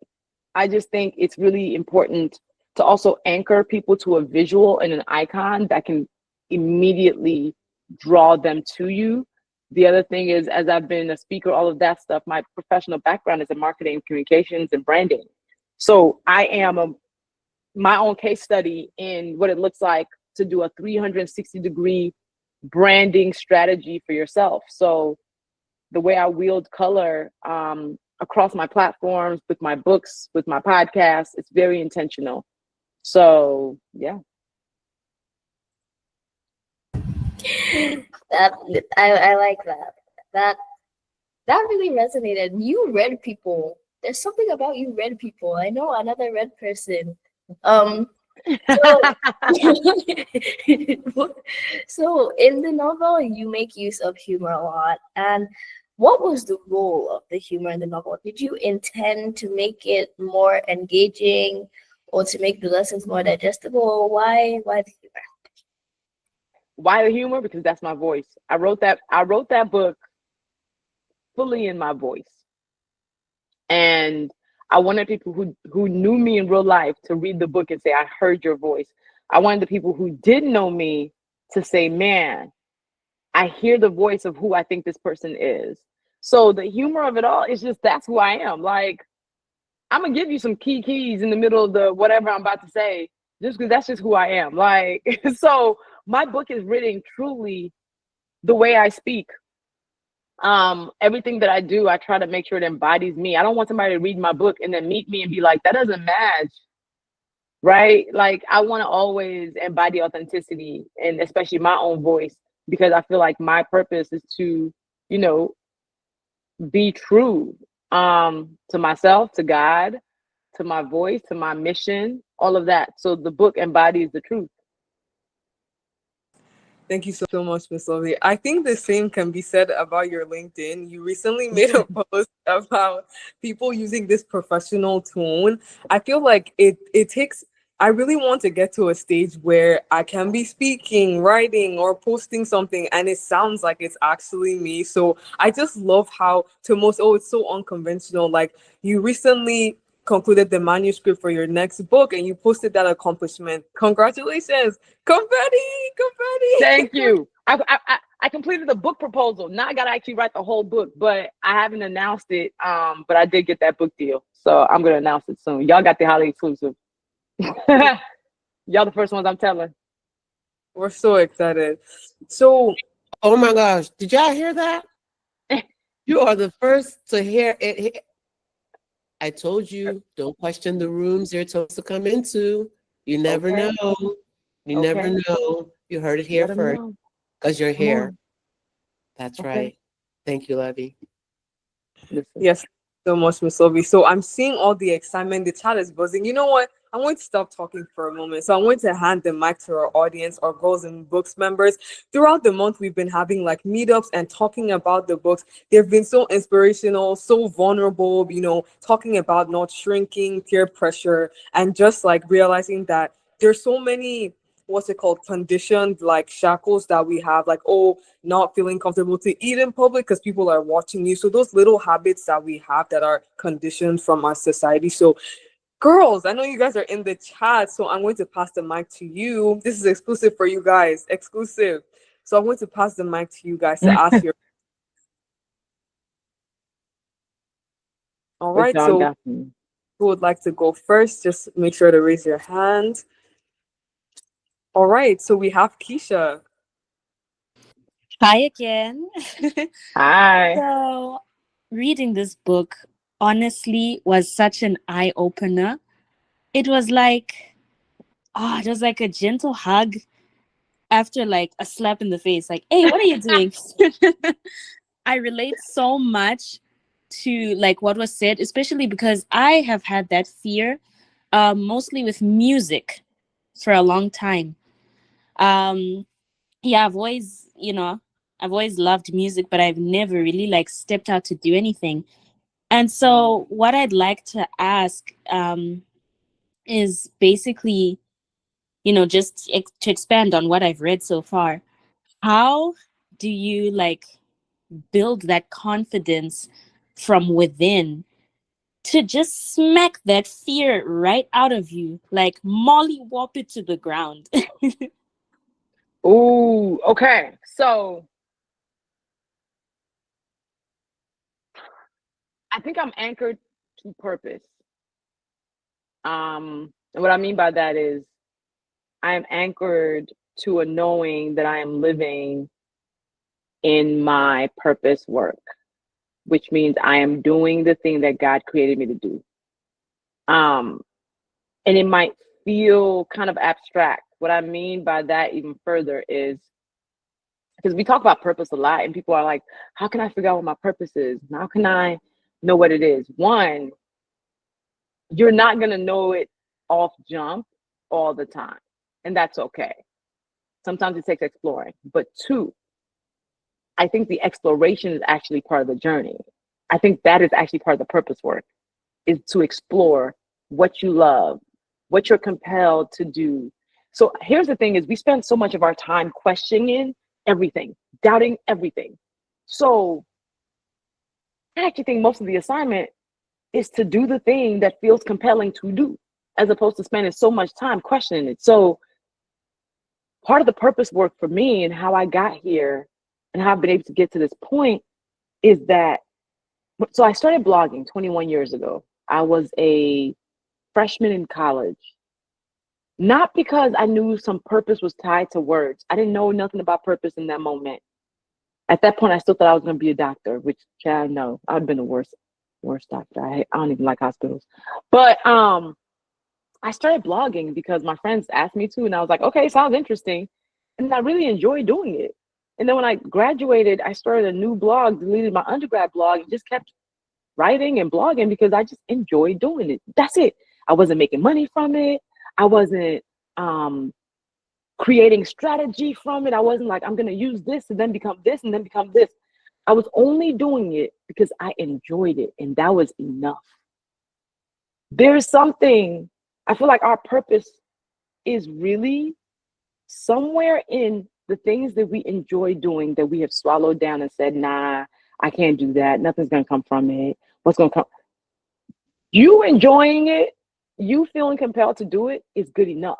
I just think it's really important to also anchor people to a visual and an icon that can immediately draw them to you. The other thing is, as I've been a speaker, all of that stuff, my professional background is in marketing, communications, and branding. So I am my own case study in what it looks like to do a 360-degree branding strategy for yourself. So the way I wield color across my platforms, with my books, with my podcast, it's very intentional. So yeah. I like that. That really resonated. You red people. There's something about you red people. I know another red person. So, so in the novel, you make use of humor a lot. And what was the role of the humor in the novel? Did you intend to make it more engaging or to make the lessons more digestible? Why the humor? Why the humor? Because that's my voice. I wrote that book fully in my voice. And I wanted people who knew me in real life to read the book and say, I heard your voice. I wanted the people who didn't know me to say, man, I hear the voice of who I think this person is. So the humor of it all is just, that's who I am. Like, I'm gonna give you some keys in the middle of the whatever I'm about to say, just because that's just who I am. Like, so my book is written truly the way I speak. Everything that I do, I try to make sure it embodies me. I don't want somebody to read my book and then meet me and be like, that doesn't match. Right? Like, I want to always embody authenticity, and especially my own voice, because I feel like my purpose is to, you know, be true to myself, to God, to my voice, to my mission, all of that. So the book embodies the truth. Thank you so much, Miss Luvvie. I think the same can be said about your LinkedIn. You recently made a post about people using this professional tone. I feel like it takes, I really want to get to a stage where I can be speaking, writing, or posting something and it sounds like it's actually me. So I just love how to most, it's so unconventional. Like, you recently concluded the manuscript for your next book and you posted that accomplishment. Congratulations. Confetti. Thank you. I completed the book proposal. Now I gotta actually write the whole book, but I haven't announced it. But I did get that book deal, so I'm gonna announce it soon. Y'all got the Holly exclusive. Y'all the first ones I'm telling. We're so excited. So, oh my gosh, did y'all hear that? You are the first to hear it. I told you, don't question the rooms you're supposed to come into. You never know. You never know. You heard it here first because you're here. That's right. Thank you, Luvvie. Yes, so much, Miss Luvvie. So I'm seeing all the excitement. The chat is buzzing. You know what? I'm going to stop talking for a moment. So I'm going to hand the mic to our audience, our Girls in Books members. Throughout the month, we've been having like meetups and talking about the books. They've been so inspirational, so vulnerable, you know, talking about not shrinking, peer pressure, and just like realizing that there's so many, what's it called, conditioned like shackles that we have, like, oh, not feeling comfortable to eat in public because people are watching you. So those little habits that we have that are conditioned from our society. So girls, I know you guys are in the chat, so I'm going to pass the mic to you. This is exclusive for you guys, exclusive. So I'm going to pass the mic to you guys to ask your All What right, y'all so got for me? who would like to go first? Just make sure to raise your hand. All right, so we have Keisha. Hi again. Hi. So, reading this book honestly was such an eye opener. It was like, it was like a gentle hug after like a slap in the face. Like, hey, what are you doing? I relate so much to like what was said, especially because I have had that fear, mostly with music for a long time. Yeah, I've always loved music, but I've never really like stepped out to do anything. And so what I'd like to ask is basically, just to expand on what I've read so far. How do you like build that confidence from within to just smack that fear right out of you, like molly whop it to the ground? Ooh, okay. So I think I'm anchored to purpose. And what I mean by that is I am anchored to a knowing that I am living in my purpose work, which means I am doing the thing that God created me to do. Um, and it might feel kind of abstract. What I mean by that even further is because we talk about purpose a lot, and people are like, how can I figure out what my purpose is? How can I know what it is? One, you're not going to know it off jump all the time, and that's okay. Sometimes it takes exploring. But two, I think the exploration is actually part of the journey. I think that is actually part of the purpose work, is to explore what you love, what you're compelled to do. So here's the thing is we spend so much of our time questioning everything, doubting everything. So I actually think most of the assignment is to do the thing that feels compelling to do, as opposed to spending so much time questioning it. So part of the purpose work for me and how I got here and how I've been able to get to this point is that, so I started blogging 21 years ago. I was a freshman in college, not because I knew some purpose was tied to words. I didn't know nothing about purpose in that moment. At that point, I still thought I was going to be a doctor, which, child, no, I've been the worst doctor. I don't even like hospitals. But I started blogging because my friends asked me to, and I was like, okay, sounds interesting. And I really enjoyed doing it. And then when I graduated, I started a new blog, deleted my undergrad blog, and just kept writing and blogging because I just enjoyed doing it. That's it. I wasn't making money from it. I wasn't creating strategy from it. I wasn't like, I'm going to use this and then become this and then become this. I was only doing it because I enjoyed it, and that was enough. There's something, I feel like our purpose is really somewhere in the things that we enjoy doing that we have swallowed down and said, nah, I can't do that. Nothing's going to come from it. What's going to come? You enjoying it, you feeling compelled to do it is good enough.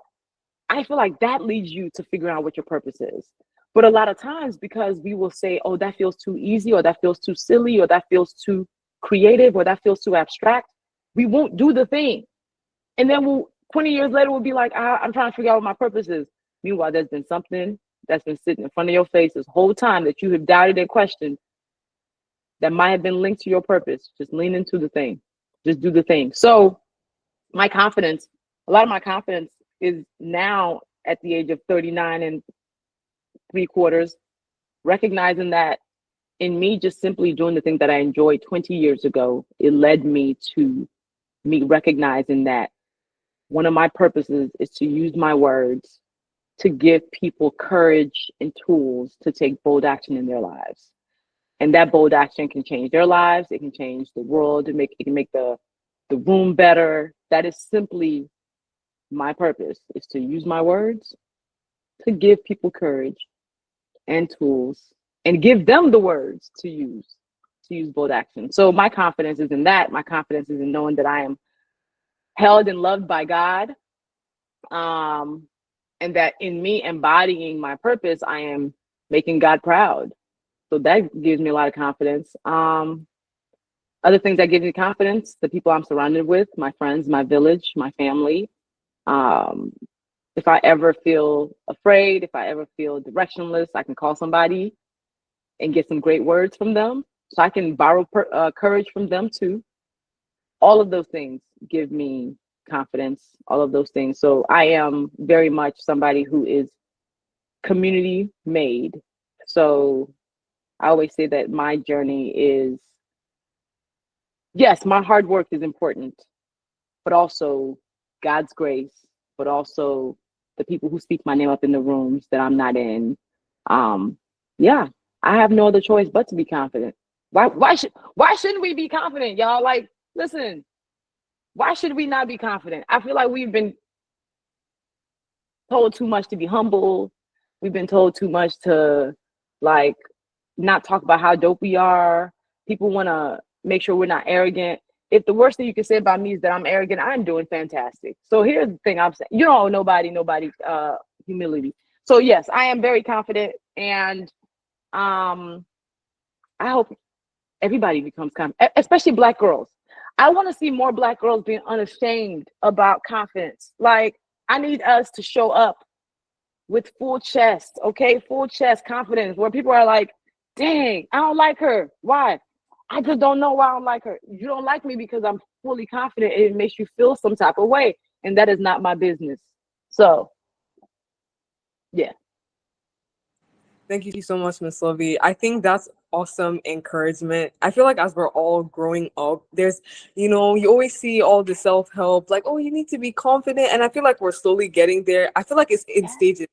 I feel like that leads you to figure out what your purpose is. But a lot of times, because we will say, oh, that feels too easy, or that feels too silly, or that feels too creative, or that feels too abstract, we won't do the thing. And then 20 years later, we'll be like, I'm trying to figure out what my purpose is. Meanwhile, there's been something that's been sitting in front of your face this whole time that you have doubted and questioned that might have been linked to your purpose. Just lean into the thing. Just do the thing. So my confidence, a lot of my confidence is now at the age of 39 and 3/4, recognizing that in me just simply doing the thing that I enjoyed 20 years ago, it led me to me recognizing that one of my purposes is to use my words to give people courage and tools to take bold action in their lives. And that bold action can change their lives. It can change the world. It can make the room better. That is simply my purpose, is to use my words to give people courage and tools and give them the words to use bold action. So my confidence is in that. My confidence is in knowing that I am held and loved by God. And that in me embodying my purpose, I am making God proud. So that gives me a lot of confidence. Other things that give me confidence, the people I'm surrounded with, my friends, my village, my family. If I ever feel afraid, if I ever feel directionless, I can call somebody and get some great words from them. So I can borrow courage from them too. All of those things give me confidence, all of those things. So I am very much somebody who is community made. So I always say that my journey is, yes, my hard work is important, but also God's grace, but also the people who speak my name up in the rooms that I'm not in. Yeah, I have no other choice but to be confident. Why shouldn't we be confident, y'all? Like, listen, why should we not be confident? I feel like we've been told too much to be humble. We've been told too much to like not talk about how dope we are. People want to make sure we're not arrogant. If the worst thing you can say about me is that I'm arrogant, I'm doing fantastic. So here's the thing I'm saying. You don't owe nobody humility. So yes, I am very confident, and I hope everybody becomes confident, especially Black girls. I want to see more Black girls being unashamed about confidence. Like, I need us to show up with full chest, okay? Full chest confidence, where people are like, dang, I don't like her. Why? I just don't know why I don't like her. You don't like me because I'm fully confident. It makes you feel some type of way, and that is not my business. So, yeah. Thank you so much, Miss Luvvie. I think that's awesome encouragement. I feel like as we're all growing up, there's, you always see all the self-help, like, oh, you need to be confident. And I feel like we're slowly getting there. I feel like it's in stages.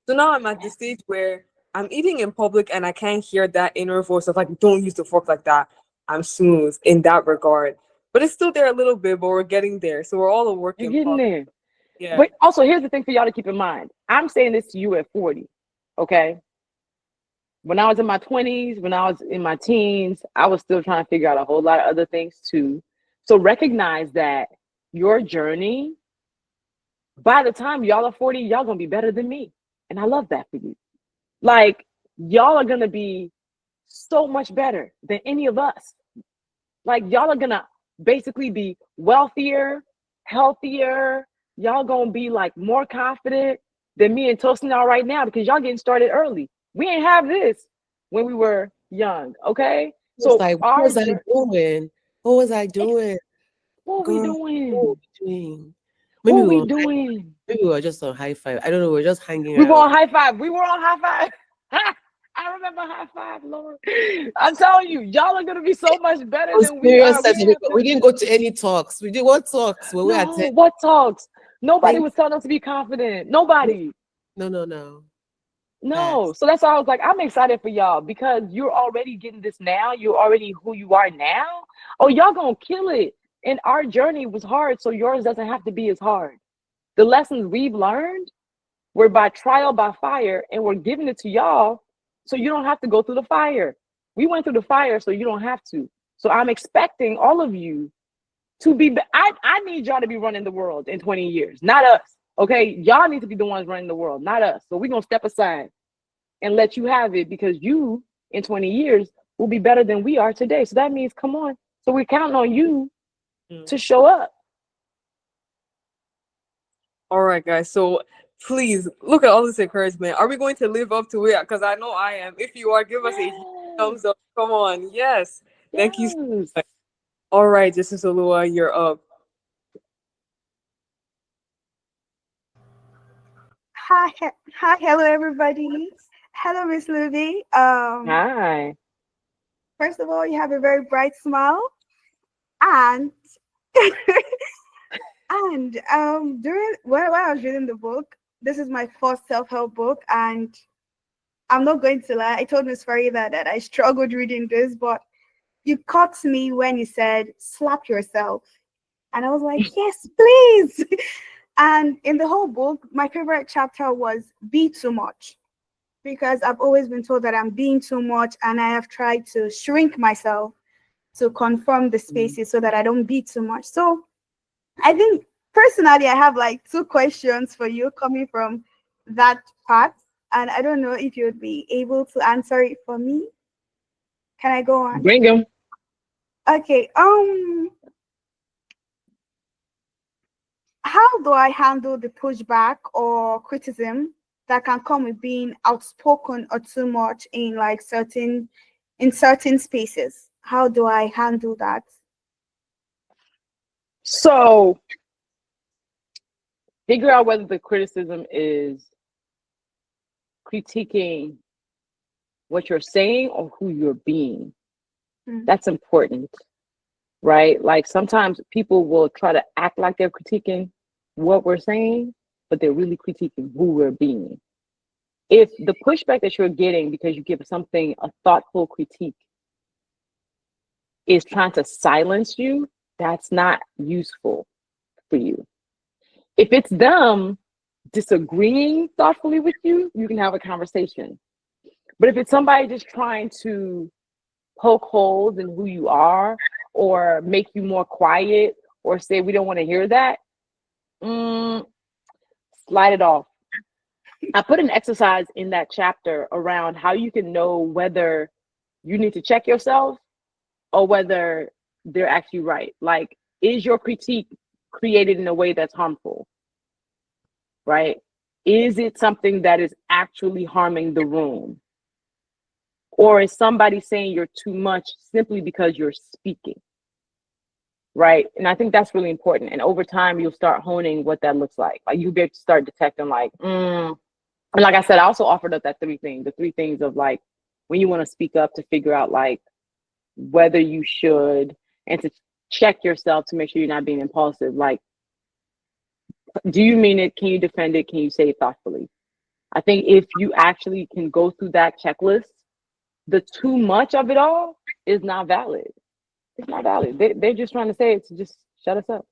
So now I'm at the stage where I'm eating in public and I can't hear that inner voice of like, don't use the fork like that. I'm smooth in that regard. But it's still there a little bit, but we're getting there. So we're all a work You're in getting progress. there. Yeah. But also, here's the thing for y'all to keep in mind. I'm saying this to you at 40, okay? When I was in my 20s, when I was in my teens, I was still trying to figure out a whole lot of other things too. So recognize that your journey, by the time y'all are 40, y'all gonna be better than me. And I love that for you. Like, y'all are gonna be so much better than any of us. Like, y'all are gonna basically be wealthier, healthier. Y'all gonna be like more confident than me and Toasting are right now, because y'all getting started early. We ain't have this when we were young, okay? So like, what was I doing? What was I doing? What Girl, we what doing? were we doing? What we doing? Maybe we were just on high five. I don't know. We're just hanging We were out. on high five. We were on high five. I remember high five, Lord. I'm telling you, y'all are gonna be so much better than we Serious are. setting. We didn't go to any talks. We did what talks? When we No, attend. what talks? Nobody Like, was telling us to be confident. Nobody. no. No. So that's why I was like, I'm excited for y'all, because you're already getting this now. You're already who you are now. Oh, y'all gonna kill it. And our journey was hard, so yours doesn't have to be as hard. The lessons we've learned were by trial by fire, and we're giving it to y'all so you don't have to go through the fire. We went through the fire so you don't have to. So I'm expecting all of you to be, I need y'all to be running the world in 20 years, not us. Okay, y'all need to be the ones running the world, not us. So we're gonna step aside and let you have it, because you in 20 years will be better than we are today. So that means, come on. So we're counting on you to show up. All right, guys. So please look at all this encouragement. Are we going to live up to it? Because I know I am. If you are, give us a thumbs up. Come on. Yes. Thank you so much. All right, Justice Olua, you're up. Hi, hello everybody. Hello, Miss Luvvie. Hi. First of all, you have a very bright smile, and during while I was reading the book, this is my first self-help book, and I'm not going to lie. I told Miss Faridah that I struggled reading this, but you caught me when you said slap yourself, and I was like, yes, please. And in the whole book, my favorite chapter was "Be Too Much," because I've always been told that I'm being too much, and I have tried to shrink myself to conform the spaces so that I don't be too much. So I think personally, I have like 2 questions for you coming from that part, and I don't know if you'd be able to answer it for me. Can I go on? Bring him. Okay. How do I handle the pushback or criticism that can come with being outspoken or too much in like certain spaces? How do I handle that? So figure out whether the criticism is critiquing what you're saying or who you're being. That's important, right? Like sometimes people will try to act like they're critiquing what we're saying, but they're really critiquing who we're being. If the pushback that you're getting because you give something a thoughtful critique is trying to silence you, that's not useful for you. If it's them disagreeing thoughtfully with you, you can have a conversation. But if it's somebody just trying to poke holes in who you are or make you more quiet or say we don't want to hear that, slide it off. I put an exercise in that chapter around how you can know whether you need to check yourself or whether they're actually right. Like, is your critique created in a way that's harmful? Right? Is it something that is actually harming the room? Or is somebody saying you're too much simply because you're speaking? Right? And I think that's really important. And over time, you'll start honing what that looks like. Like you'll be able to start detecting like, and like I said, I also offered up that the 3 things of like, when you want to speak up to figure out like whether you should, and to check yourself to make sure you're not being impulsive. Like, do you mean it? Can you defend it? Can you say it thoughtfully? I think if you actually can go through that checklist, the too much of it all is not valid. It's not valid. They're just trying to say it to just shut us up.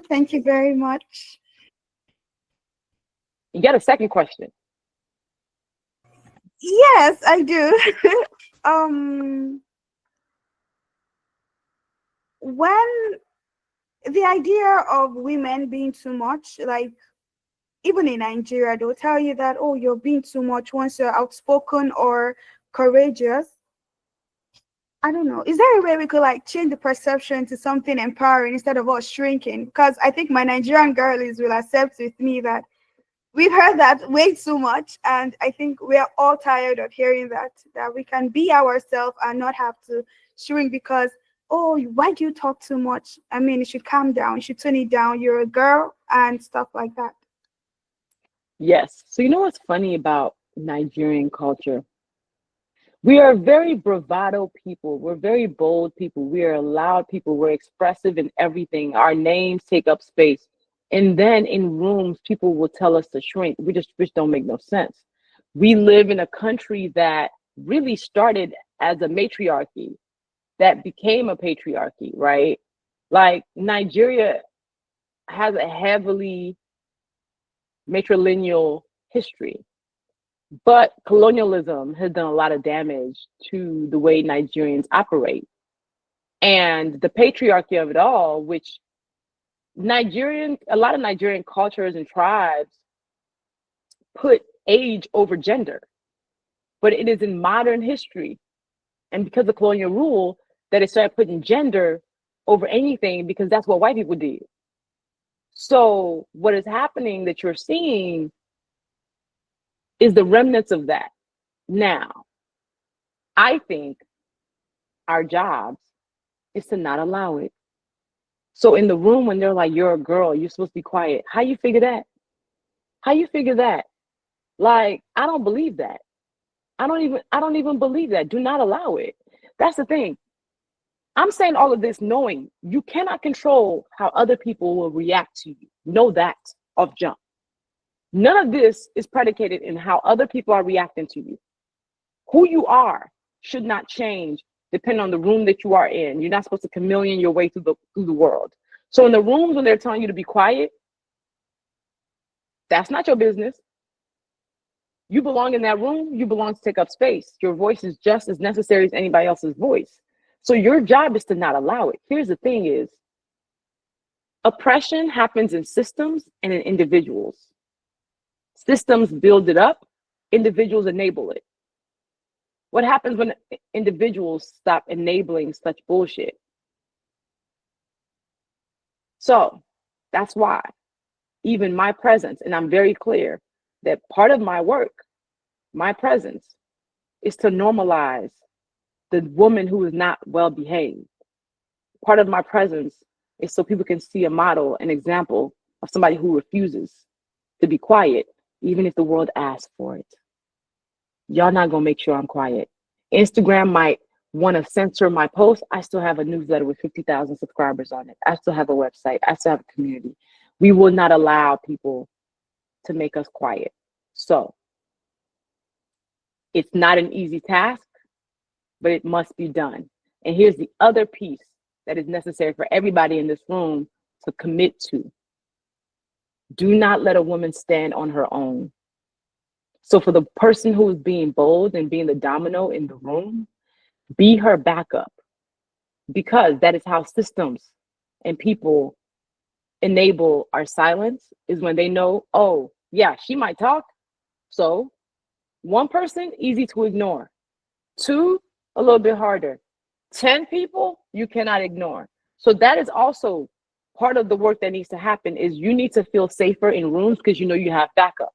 Thank you very much. You got a second question? Yes, I do. When the idea of women being too much, like even in Nigeria, they'll tell you that, oh, you're being too much once you're outspoken or courageous. I don't know. Is there a way we could like change the perception to something empowering instead of us shrinking? Because I think my Nigerian girlies will accept with me that we've heard that way too much, and I think we're all tired of hearing that we can be ourselves and not have to shrink because, oh, why do you talk too much? I mean, you should calm down, you should tone it down, you're a girl, and stuff like that. Yes. So you know what's funny about Nigerian culture? We are very bravado people. We're very bold people. We are loud people. We're expressive in everything. Our names take up space. And then in rooms, people will tell us to shrink, which don't make no sense. We live in a country that really started as a matriarchy that became a patriarchy, right? Like Nigeria has a heavily matrilineal history. But colonialism has done a lot of damage to the way Nigerians operate. And the patriarchy of it all, which a lot of Nigerian cultures and tribes put age over gender. But it is in modern history and because of colonial rule that it started putting gender over anything because that's what white people did. So what is happening that you're seeing is the remnants of that. Now, I think our jobs is to not allow it. So in the room when they're like, you're a girl, you're supposed to be quiet. How you figure that? How you figure that? Like, I don't believe that. I don't even believe that. Do not allow it. That's the thing. I'm saying all of this knowing you cannot control how other people will react to you. Know that off jump. None of this is predicated in how other people are reacting to you. Who you are should not change depending on the room that you are in. You're not supposed to chameleon your way through the world. So in the rooms when they're telling you to be quiet, that's not your business. You belong in that room. You belong to take up space. Your voice is just as necessary as anybody else's voice. So your job is to not allow it. Here's the thing is, oppression happens in systems and in individuals. Systems build it up. Individuals enable it. What happens when individuals stop enabling such bullshit? So that's why even my presence, and I'm very clear that part of my work, my presence, is to normalize the woman who is not well behaved. Part of my presence is so people can see a model, an example of somebody who refuses to be quiet, even if the world asks for it. Y'all not gonna make sure I'm quiet. Instagram might want to censor my post. I still have a newsletter with 50,000 subscribers on it. I still have a website. I still have a community. We will not allow people to make us quiet. So it's not an easy task, but it must be done. And here's the other piece that is necessary for everybody in this room to commit to. Do not let a woman stand on her own. So for the person who is being bold and being the domino in the room, be her backup, because that is how systems and people enable our silence, is when they know, oh, yeah, she might talk. So one person, easy to ignore. Two, a little bit harder. 10 people, you cannot ignore. So that is also part of the work that needs to happen, is you need to feel safer in rooms because you know you have backup.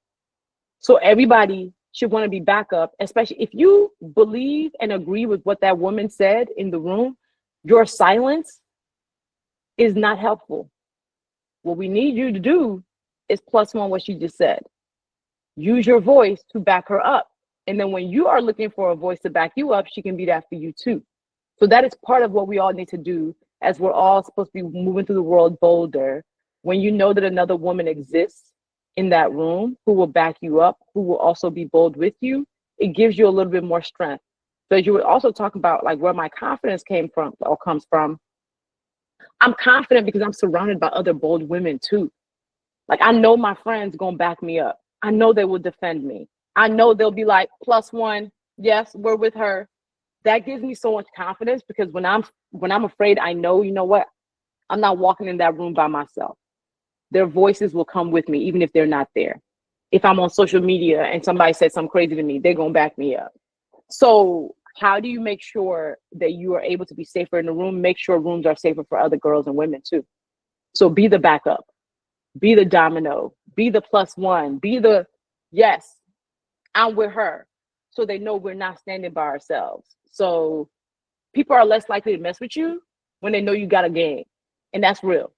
So everybody should want to be backup, especially if you believe and agree with what that woman said in the room. Your silence is not helpful. What we need you to do is +1 what she just said. Use your voice to back her up. And then when you are looking for a voice to back you up, she can be that for you too. So that is part of what we all need to do, as we're all supposed to be moving through the world bolder. When you know that another woman exists in that room who will back you up, who will also be bold with you, it gives you a little bit more strength. So you would also talk about like where my confidence came from or comes from. I'm confident because I'm surrounded by other bold women too. Like I know my friends gonna back me up. I know they will defend me. I know they'll be like, +1, yes, we're with her. That gives me so much confidence, because when I'm afraid, I know, you know what? I'm not walking in that room by myself. Their voices will come with me, even if they're not there. If I'm on social media and somebody says something crazy to me, they're gonna back me up. So how do you make sure that you are able to be safer in the room? Make sure rooms are safer for other girls and women too. So be the backup, be the domino, be the +1, be the, yes, I'm with her. So they know we're not standing by ourselves. So people are less likely to mess with you when they know you got a gang. And that's real.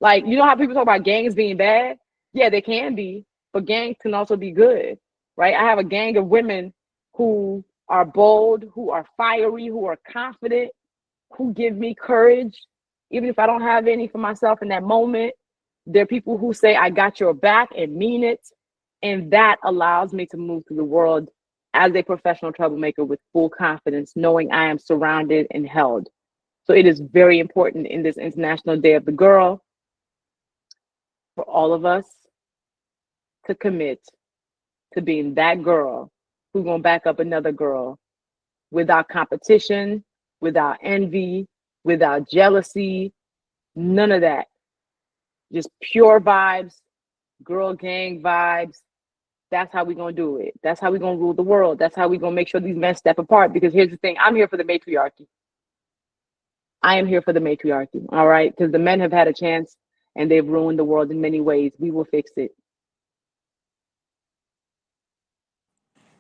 Like, you know how people talk about gangs being bad? Yeah, they can be, but gangs can also be good, right? I have a gang of women who are bold, who are fiery, who are confident, who give me courage, even if I don't have any for myself in that moment. There are people who say, I got your back, and mean it. And that allows me to move through the world as a professional troublemaker with full confidence, knowing I am surrounded and held. So it is very important in this International Day of the Girl for all of us to commit to being that girl who's gonna back up another girl without competition, without envy, without jealousy, none of that. Just pure vibes, girl gang vibes. That's how we're gonna do it. That's how we're gonna rule the world. That's how we're gonna make sure these men step apart. Because here's the thing, I'm here for the matriarchy. I am here for the matriarchy, all right? Because the men have had a chance and they've ruined the world in many ways. We will fix it.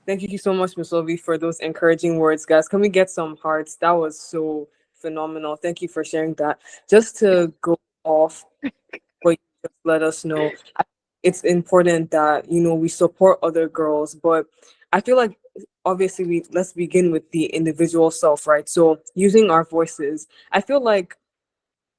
Thank you so much, Miss Luvvie, for those encouraging words, guys. Can we get some hearts? That was so phenomenal. Thank you for sharing that. Just to go off what you just let us know, it's important that, you know, we support other girls, but I feel like obviously let's begin with the individual self, right? So using our voices, I feel like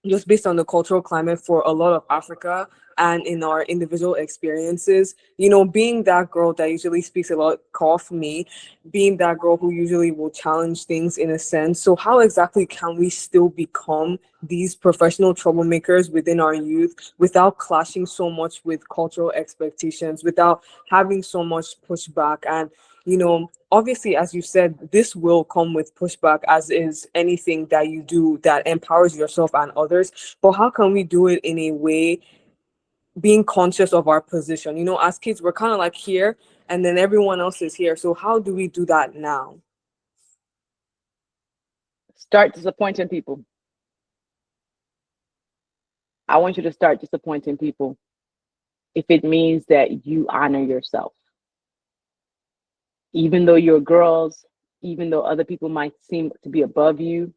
just based on the cultural climate for a lot of Africa and in our individual experiences, you know, being that girl that usually speaks a lot, cough me, being that girl who usually will challenge things in a sense. So how exactly can we still become these professional troublemakers within our youth without clashing so much with cultural expectations, without having so much pushback? And you know, obviously, as you said, this will come with pushback, as is anything that you do that empowers yourself and others. But how can we do it in a way being conscious of our position? You know, as kids, we're kind of like here, and then everyone else is here. So how do we do that now? Start disappointing people. I want you to start disappointing people if it means that you honor yourself. Even though you're girls, even though other people might seem to be above you,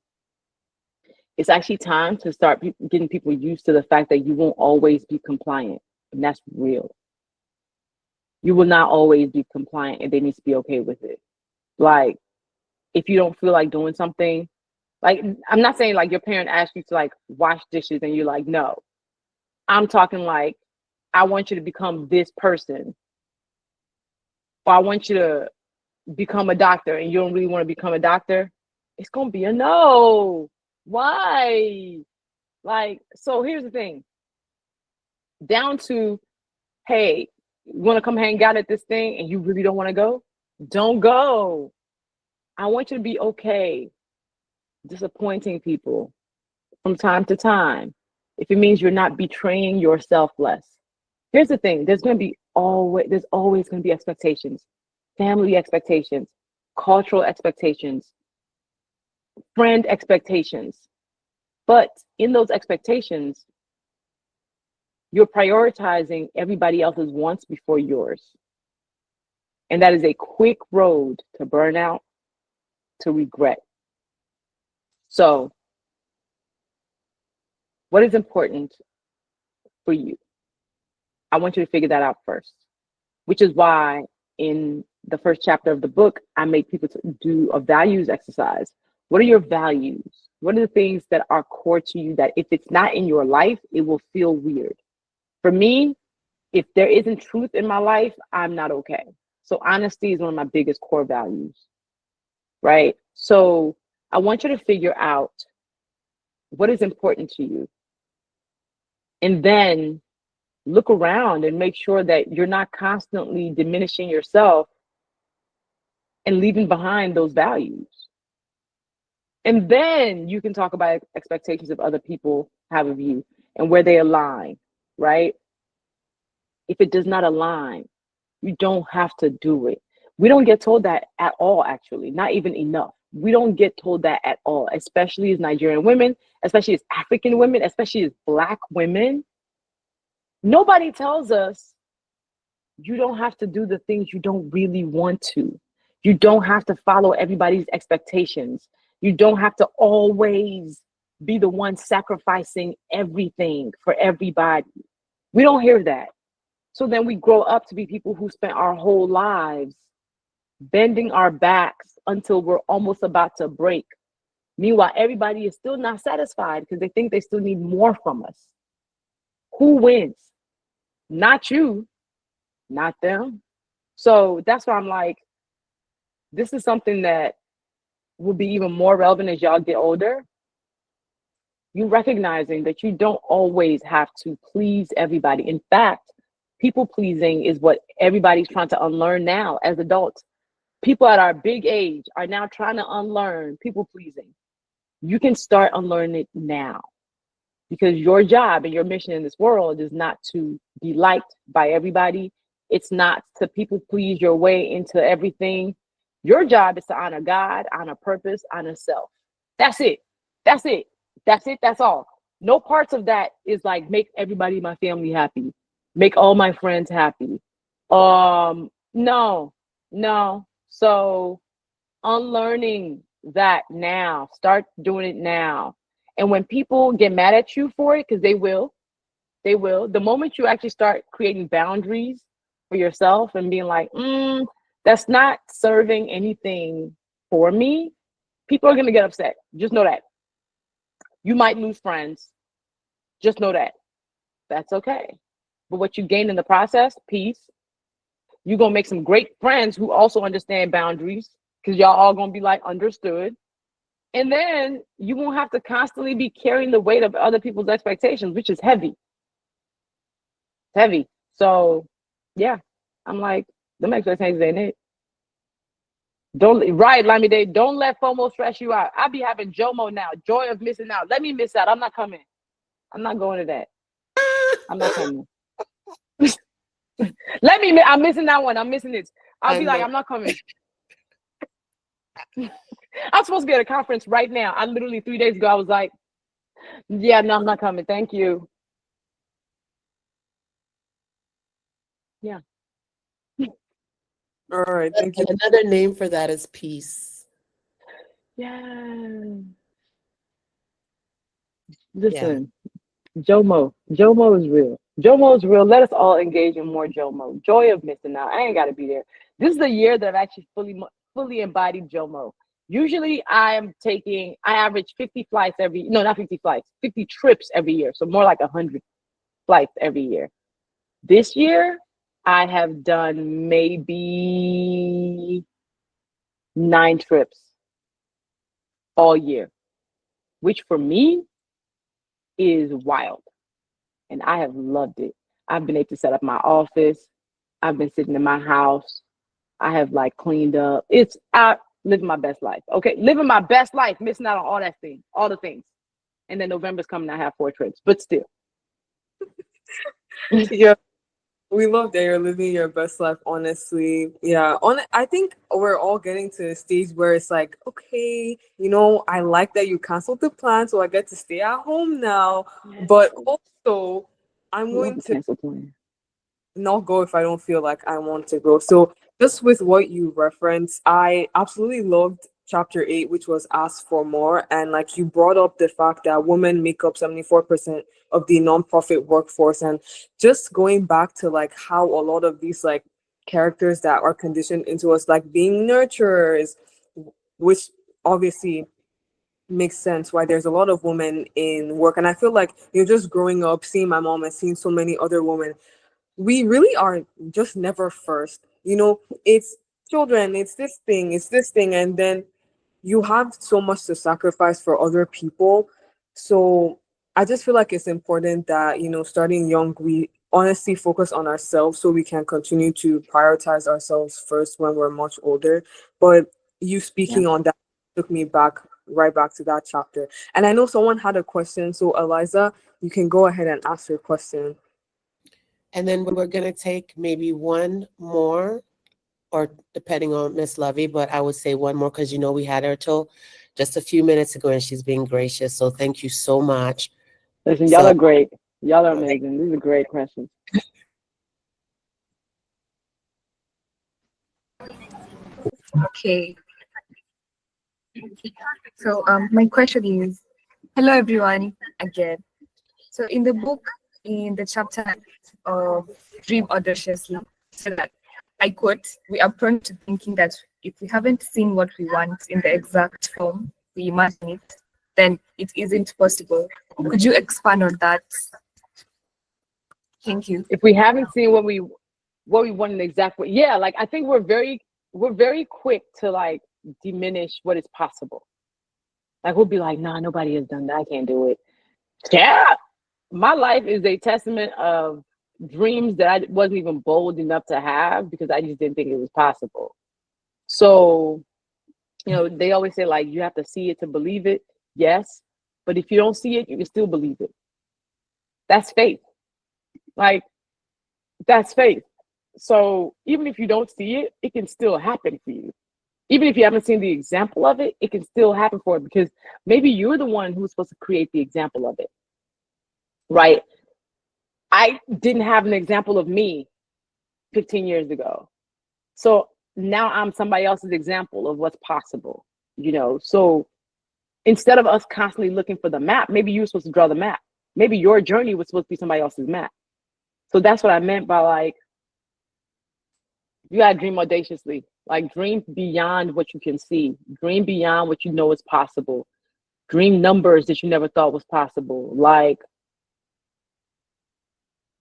it's actually time to start getting people used to the fact that you won't always be compliant. And that's real. You will not always be compliant, and they need to be okay with it. Like, if you don't feel like doing something, like, I'm not saying like your parent asked you to like wash dishes and you're like, no. I'm talking like, I want you to become this person. Or I want you to become a doctor and you don't really want to become a doctor. It's going to be a no. Why? Like, so here's the thing. Down to, hey, you want to come hang out at this thing and you really don't want to go? Don't go. I want you to be okay disappointing people from time to time if it means you're not betraying yourself less. Here's the thing. There's always going to be expectations, family expectations, cultural expectations, friend expectations. But in those expectations, you're prioritizing everybody else's wants before yours. And that is a quick road to burnout, to regret. So, what is important for you? I want you to figure that out first, which is why in the first chapter of the book, I make people to do a values exercise. What are your values? What are the things that are core to you that if it's not in your life, it will feel weird? For me, if there isn't truth in my life, I'm not okay. So honesty is one of my biggest core values, right? So I want you to figure out what is important to you. And then look around and make sure that you're not constantly diminishing yourself and leaving behind those values. And then you can talk about expectations of other people have of you and where they align, right? If it does not align, you don't have to do it. We don't get told that at all, actually, not even enough. We don't get told that at all, especially as Nigerian women, especially as African women, especially as Black women. Nobody tells us you don't have to do the things you don't really want to. You don't have to follow everybody's expectations. You don't have to always be the one sacrificing everything for everybody. We don't hear that. So then we grow up to be people who spent our whole lives bending our backs until we're almost about to break. Meanwhile, everybody is still not satisfied because they think they still need more from us. Who wins? Not you, not them. So that's why I'm like, this is something that will be even more relevant as y'all get older. You recognizing that you don't always have to please everybody. In fact, people pleasing is what everybody's trying to unlearn now as adults. People at our big age are now trying to unlearn people pleasing. You can start unlearning it now because your job and your mission in this world is not to be liked by everybody. It's not to people please your way into everything. Your job is to honor God, honor purpose, honor self. That's it. That's it. That's it. That's all. No parts of that is like make everybody in my family happy, make all my friends happy. No. So unlearning that now, start doing it now. And when people get mad at you for it, because they will, the moment you actually start creating boundaries for yourself and being like, that's not serving anything for me, people are going to get upset. Just know that. You might lose friends. Just know that. That's okay. But what you gain in the process, peace. You're going to make some great friends who also understand boundaries because y'all all going to be like understood. And then you won't have to constantly be carrying the weight of other people's expectations, which is heavy. It's heavy. So, yeah, I'm like, them expectations ain't it. Right, Lamide, don't let FOMO stress you out. I be having JOMO now, joy of missing out. Let me miss out. I'm not coming. I'm not going to that. I'm not coming. I'm missing that one. I'm missing it. I'll be like, I'm not coming. I'm supposed to be at a conference right now. I literally 3 days ago, I was like, yeah, no, I'm not coming. Thank you. Yeah. All right, thank you. Another name for that is peace. Yeah. Listen, Jomo is real. Jomo is real. Let us all engage in more Jomo. Joy of missing out. I ain't got to be there. This is the year that I've actually fully embodied Jomo. Usually I average 50 flights not 50 flights, 50 trips every year. So more like 100 flights every year. This year, I have done maybe 9 trips all year, which for me is wild. And I have loved it. I've been able to set up my office. I've been sitting in my house. I have like cleaned up. It's out living my best life. Okay, living my best life, missing out on all the things. And then November's coming. I have 4 trips, but still. Yeah, we love that you're living your best life, honestly. Yeah, I think we're all getting to a stage where it's like, okay, I like that you canceled the plan, so I get to stay at home now. But also, I'm going to cancel plan. not go if I don't feel like I want to go. So just with what you referenced, I absolutely loved chapter 8, which was ask for more. And like you brought up the fact that women make up 74% of the nonprofit workforce. And just going back to like how a lot of these like characters that are conditioned into us, like being nurturers, which obviously makes sense why there's a lot of women in work. And I feel like just growing up, seeing my mom and seeing so many other women, we really are just never first. It's children, it's this thing, and then you have so much to sacrifice for other people. So I just feel like it's important that, starting young, we honestly focus on ourselves so we can continue to prioritize ourselves first when we're much older. But you speaking on that took me right back to that chapter. And I know someone had a question. So Eliza, you can go ahead and ask your question. And then we're going to take maybe one more, or depending on Miss Luvvie, but I would say one more because we had her till just a few minutes ago and she's being gracious. So thank you so much. Listen, y'all are great. Y'all are amazing. These are great questions. Okay. So my question is, hello everyone again. So in the book, in the chapter of Dream Audaciously, so that I quote, we are prone to thinking that if we haven't seen what we want in the exact form we imagine it, then it isn't possible. Could you expand on that? Thank you. If we haven't seen what we want in the exact way, like I think we're very quick to like diminish what is possible. Like we'll be like, nah, nobody has done that. I can't do it. Yeah. My life is a testament of dreams that I wasn't even bold enough to have because I just didn't think it was possible. So, they always say like, you have to see it to believe it. Yes. But if you don't see it, you can still believe it. That's faith. Like, that's faith. So even if you don't see it, it can still happen for you. Even if you haven't seen the example of it, it can still happen for it because maybe you're the one who's supposed to create the example of it. Right? I didn't have an example of me 15 years ago. So now I'm somebody else's example of what's possible, So instead of us constantly looking for the map, maybe you were supposed to draw the map. Maybe your journey was supposed to be somebody else's map. So that's what I meant by like, you gotta dream audaciously. Like dream beyond what you can see. Dream beyond what you know is possible. Dream numbers that you never thought was possible. Like,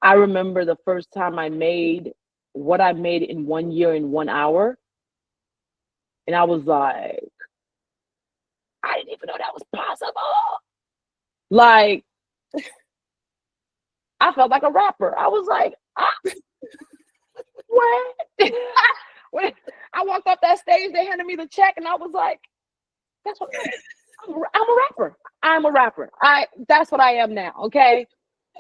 I remember the first time I made what I made in 1 year in 1 hour. And I was like, I didn't even know that was possible. Like, I felt like a rapper. I was like, what? When I walked off that stage, they handed me the check, and I was like, "That's what I'm a rapper. I'm a rapper. That's what I am now. Okay,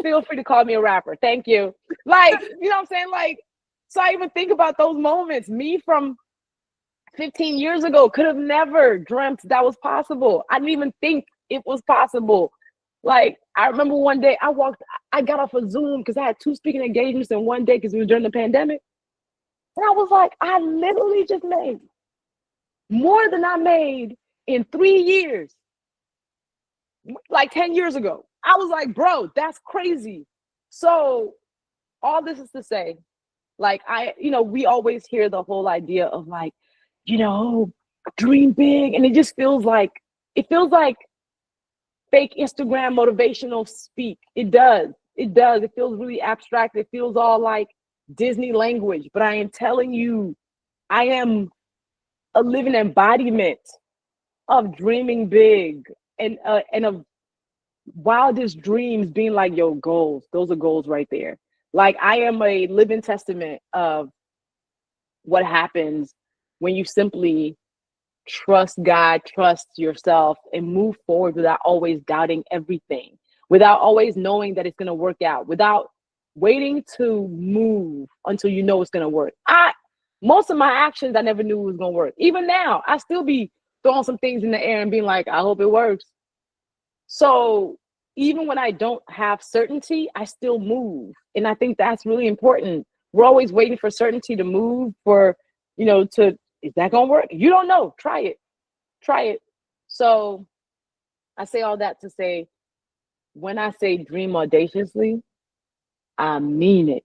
feel free to call me a rapper. Thank you." Like, you know what I'm saying? Like, so I even think about those moments. Me from 15 years ago could have never dreamt that was possible. I didn't even think it was possible. Like, I remember one day I got off of Zoom because I had 2 speaking engagements in one day because it was during the pandemic. And I was like, I literally just made more than I made in 3 years, like 10 years ago. I was like, bro, that's crazy. So all this is to say, like, we always hear the whole idea of like, dream big. And it feels like fake Instagram motivational speak. It does. It feels really abstract. It feels all like Disney language. But I am telling you, I am a living embodiment of dreaming big and of wildest dreams being like, yo, goals. Those are goals right there. Like, I am a living testament of what happens when you simply trust God, trust yourself, and move forward without always doubting everything, without always knowing that it's going to work out, without waiting to move until you know it's going to work. Most of my actions, I never knew it was going to work. Even now, I still be throwing some things in the air and being like, I hope it works. So even when I don't have certainty, I still move. And I think that's really important. We're always waiting for certainty to move, is that going to work? You don't know. Try it. So I say all that to say, when I say dream audaciously, I mean it.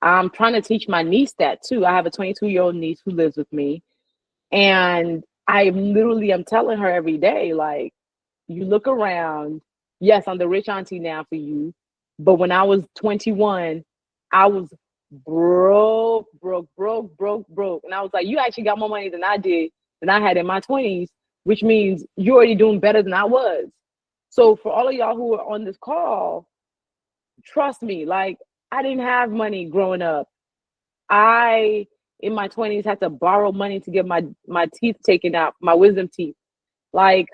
I'm trying to teach my niece that too. I have a 22-year-old niece who lives with me. And I'm telling her every day, like, you look around. Yes, I'm the rich auntie now for you. But when I was 21, I was broke. And I was like, you actually got more money than I had in my 20s, which means you're already doing better than I was. So for all of y'all who are on this call, trust me, like, I didn't have money growing up. I, in my 20s, had to borrow money to get my teeth taken out, my wisdom teeth. Like,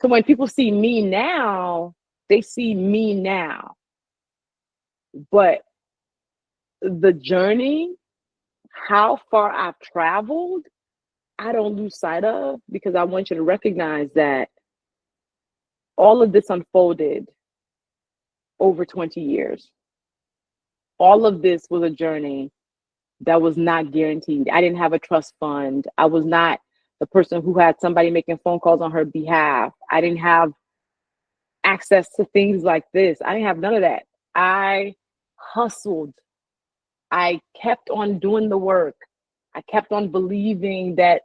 so when people see me now, they see me now. But the journey, how far I've traveled, I don't lose sight of, because I want you to recognize that all of this unfolded over 20 years. All of this was a journey that was not guaranteed. I didn't have a trust fund. I was not the person who had somebody making phone calls on her behalf. I didn't have access to things like this. I didn't have none of that. I hustled. I kept on doing the work. I kept on believing that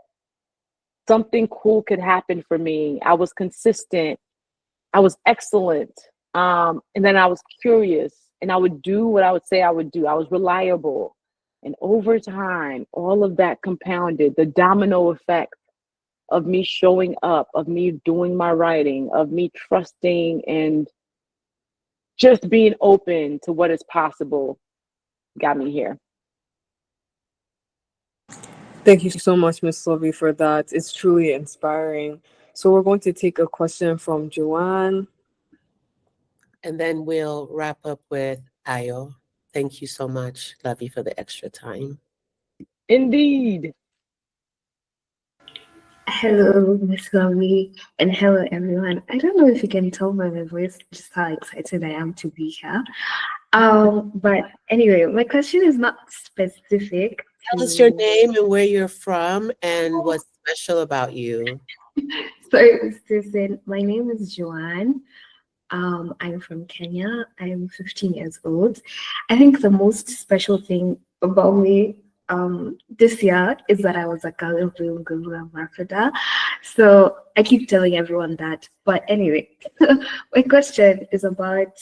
something cool could happen for me. I was consistent. I was excellent. And then I was curious, and I would do what I would say I would do. I was reliable. And over time, all of that compounded, the domino effect of me showing up, of me doing my writing, of me trusting and just being open to what is possible, got me here. Thank you so much, Miss Luvvie, for that. It's truly inspiring. So we're going to take a question from Joanne. And then we'll wrap up with Ayo. Thank you so much, Luvvie, for the extra time. Indeed. Hello, Miss Luvvie, and hello, everyone. I don't know if you can tell by my voice just how excited I am to be here. But anyway, my question is not specific. Tell us your name and where you're from and what's special about you. Sorry, Susan. My name is Joanne. I'm from Kenya. I'm 15 years old. I think the most special thing about me this year is that I was a girl of Faridah. So I keep telling everyone that. But anyway, my question is about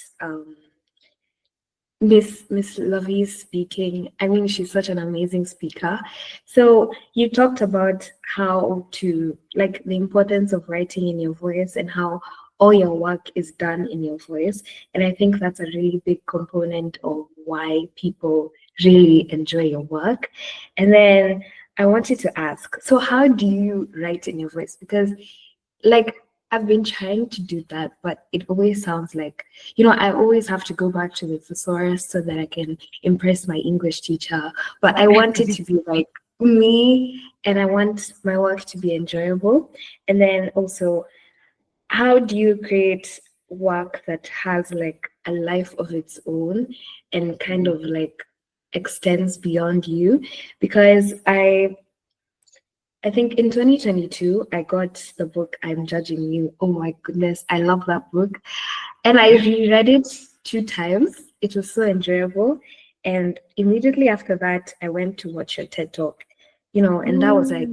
Miss Luvvie's speaking. I mean, she's such an amazing speaker. So you talked about how to, like, the importance of writing in your voice and how all your work is done in your voice. And I think that's a really big component of why people really enjoy your work. And then I wanted to ask, so how do you write in your voice? Because, like, I've been trying to do that, but it always sounds like, I always have to go back to the thesaurus so that I can impress my English teacher. But I want it to be like me, and I want my work to be enjoyable. And then also, how do you create work that has like a life of its own and kind of like extends beyond you? Because I think in 2022 I got the book I'm Judging You. Oh my goodness, I love that book. And I reread it 2 times. It was so enjoyable. And immediately after that, I went to watch your TED Talk, and that was like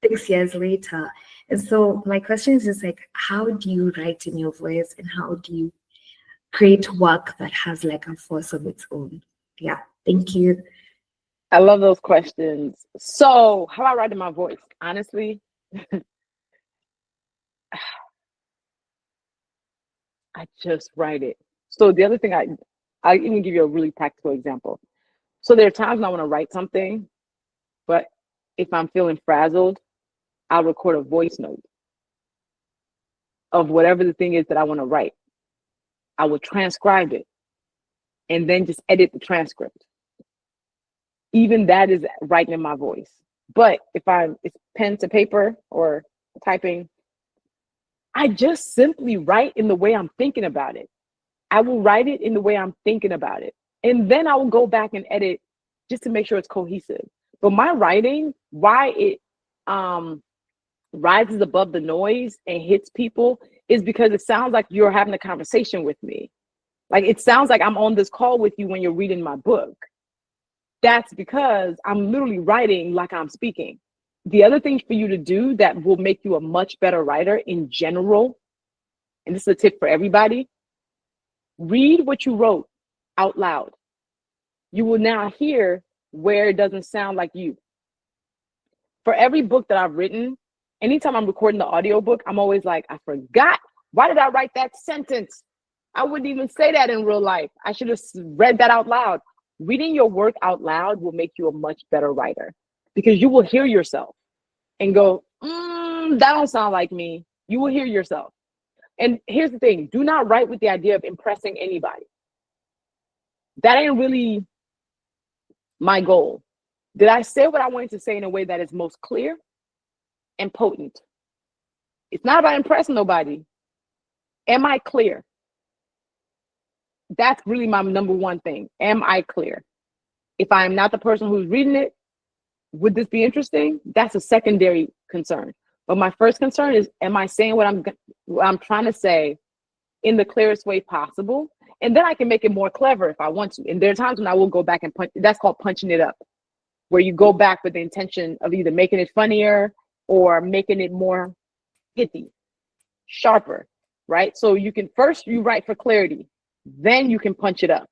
6 years later. And so my question is just like, how do you write in your voice and how do you create work that has like a force of its own? Yeah, thank you. I love those questions. So, how I write in my voice, honestly, I just write it. So the other thing, I even give you a really practical example. So there are times when I want to write something, but if I'm feeling frazzled, I'll record a voice note of whatever the thing is that I want to write. I will transcribe it and then just edit the transcript. Even that is writing in my voice. But if it's pen to paper or typing, I just simply write in the way I'm thinking about it. I will write it in the way I'm thinking about it. And then I will go back and edit just to make sure it's cohesive. But my writing, why it rises above the noise and hits people, is because it sounds like you're having a conversation with me. Like it sounds like I'm on this call with you when you're reading my book. That's because I'm literally writing like I'm speaking. The other thing for you to do that will make you a much better writer in general, and this is a tip for everybody, read what you wrote out loud. You will now hear where it doesn't sound like you. For every book that I've written, anytime I'm recording the audiobook, I'm always like, I forgot. Why did I write that sentence? I wouldn't even say that in real life. I should have read that out loud. Reading your work out loud will make you a much better writer because you will hear yourself and go, that don't sound like me. You will hear yourself. And here's the thing, do not write with the idea of impressing anybody. That ain't really my goal. Did I say what I wanted to say in a way that is most clear and potent? It's not about impressing nobody. Am I clear? That's really my number one thing. Am I clear? If I'm not the person who's reading it, would this be interesting? That's a secondary concern. But my first concern is, am I saying what I'm trying to say in the clearest way possible? And then I can make it more clever if I want to. And there are times when I will go back and punch. That's called punching it up, where you go back with the intention of either making it funnier or making it more pithy, sharper, right? So you write for clarity, then you can punch it up.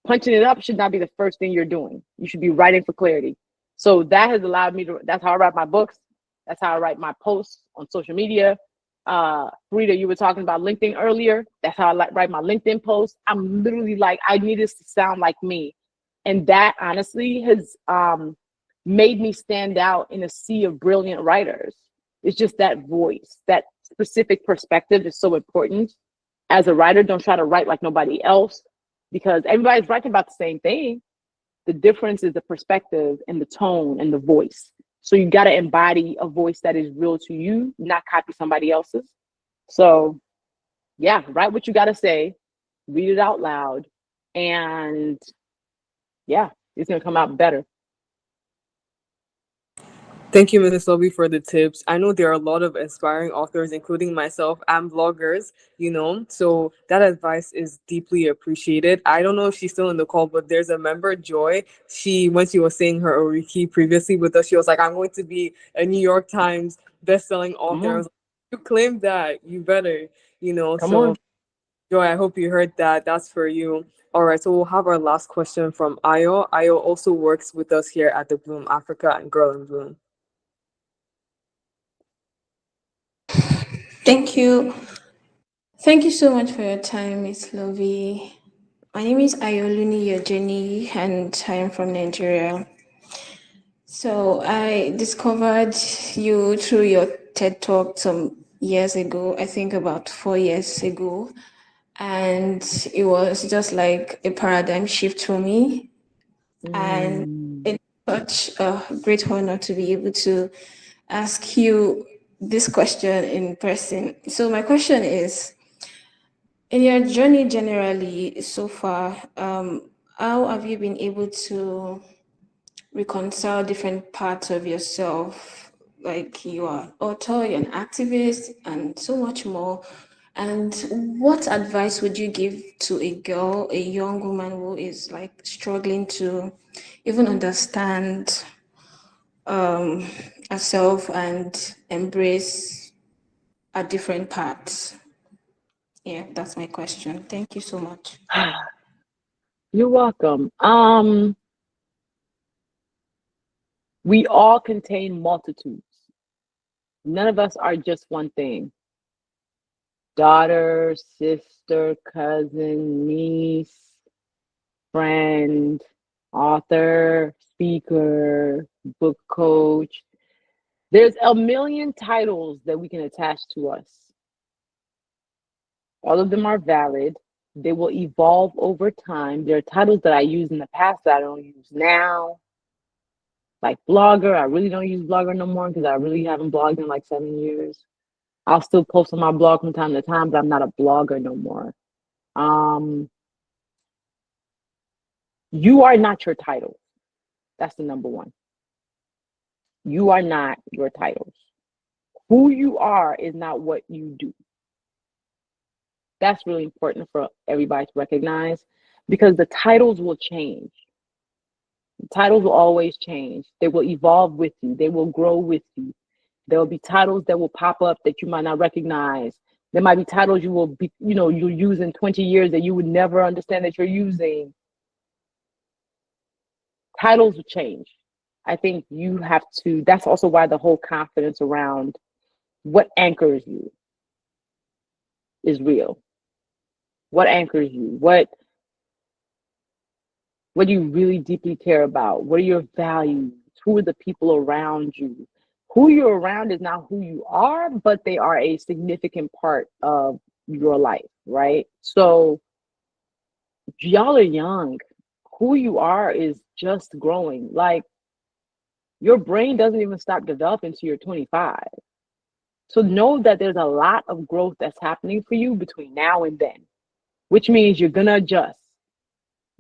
Punching it up should not be the first thing you're doing. You should be writing for clarity. So that has allowed me to, that's how I write my books. That's how I write my posts on social media. Faridah, you were talking about LinkedIn earlier. That's how I write my LinkedIn posts. I'm literally like, I need this to sound like me. And that honestly has made me stand out in a sea of brilliant writers. It's just that voice, that specific perspective is so important. As a writer, don't try to write like nobody else because everybody's writing about the same thing. The difference is the perspective and the tone and the voice. So you got to embody a voice that is real to you, not copy somebody else's. So yeah, write what you got to say, read it out loud, and yeah, it's going to come out better. Thank you, Ms. Luvvie, for the tips. I know there are a lot of inspiring authors, including myself, and bloggers, so that advice is deeply appreciated. I don't know if she's still in the call, but there's a member, Joy. When she was saying her Oriki previously with us, she was like, I'm going to be a New York Times bestselling author. I was like, you claimed that, you better, Come on. Joy, I hope you heard that. That's for you. All right, so we'll have our last question from Ayo. Ayo also works with us here at the Bloom Africa and Girl in Bloom. Thank you. Thank you so much for your time, Miss Luvvie. My name is Ayoluni Yojeni, and I am from Nigeria. So I discovered you through your TED Talk some years ago, I think about 4 years ago. And it was just like a paradigm shift for me. And such a great honor to be able to ask you this question in person. So my question is, in your journey generally so far, how have you been able to reconcile different parts of yourself? Like you are author, you're an activist, and so much more. And what advice would you give to a girl, a young woman who is like struggling to even understand herself and embrace a different parts? Yeah, that's my question. Thank you so much. You're welcome. We all contain multitudes. None of us are just one thing. Daughter, sister, cousin, niece, friend, author, speaker, book coach. There's a million titles that we can attach to us. All of them are valid. They will evolve over time. There are titles that I used in the past that I don't use now. Like blogger, I really don't use blogger no more because I really haven't blogged in like 7 years. I'll still post on my blog from time to time, but I'm not a blogger no more. You are not your titles. That's the number one. You are not your titles. Who you are is not what you do. That's really important for everybody to recognize because the titles will change. The titles will always change. They will evolve with you. They will grow with you. There will be titles that will pop up that you might not recognize. There might be titles you will be, you'll use in 20 years that you would never understand that you're using. Titles will change. I think you have to, that's also why the whole confidence around what anchors you is real. What anchors you? What do you really deeply care about? What are your values? Who are the people around you? Who you're around is not who you are, but they are a significant part of your life, right? So y'all are young. Who you are is just growing. Like your brain doesn't even stop developing until you're 25. So know that there's a lot of growth that's happening for you between now and then, which means you're going to adjust.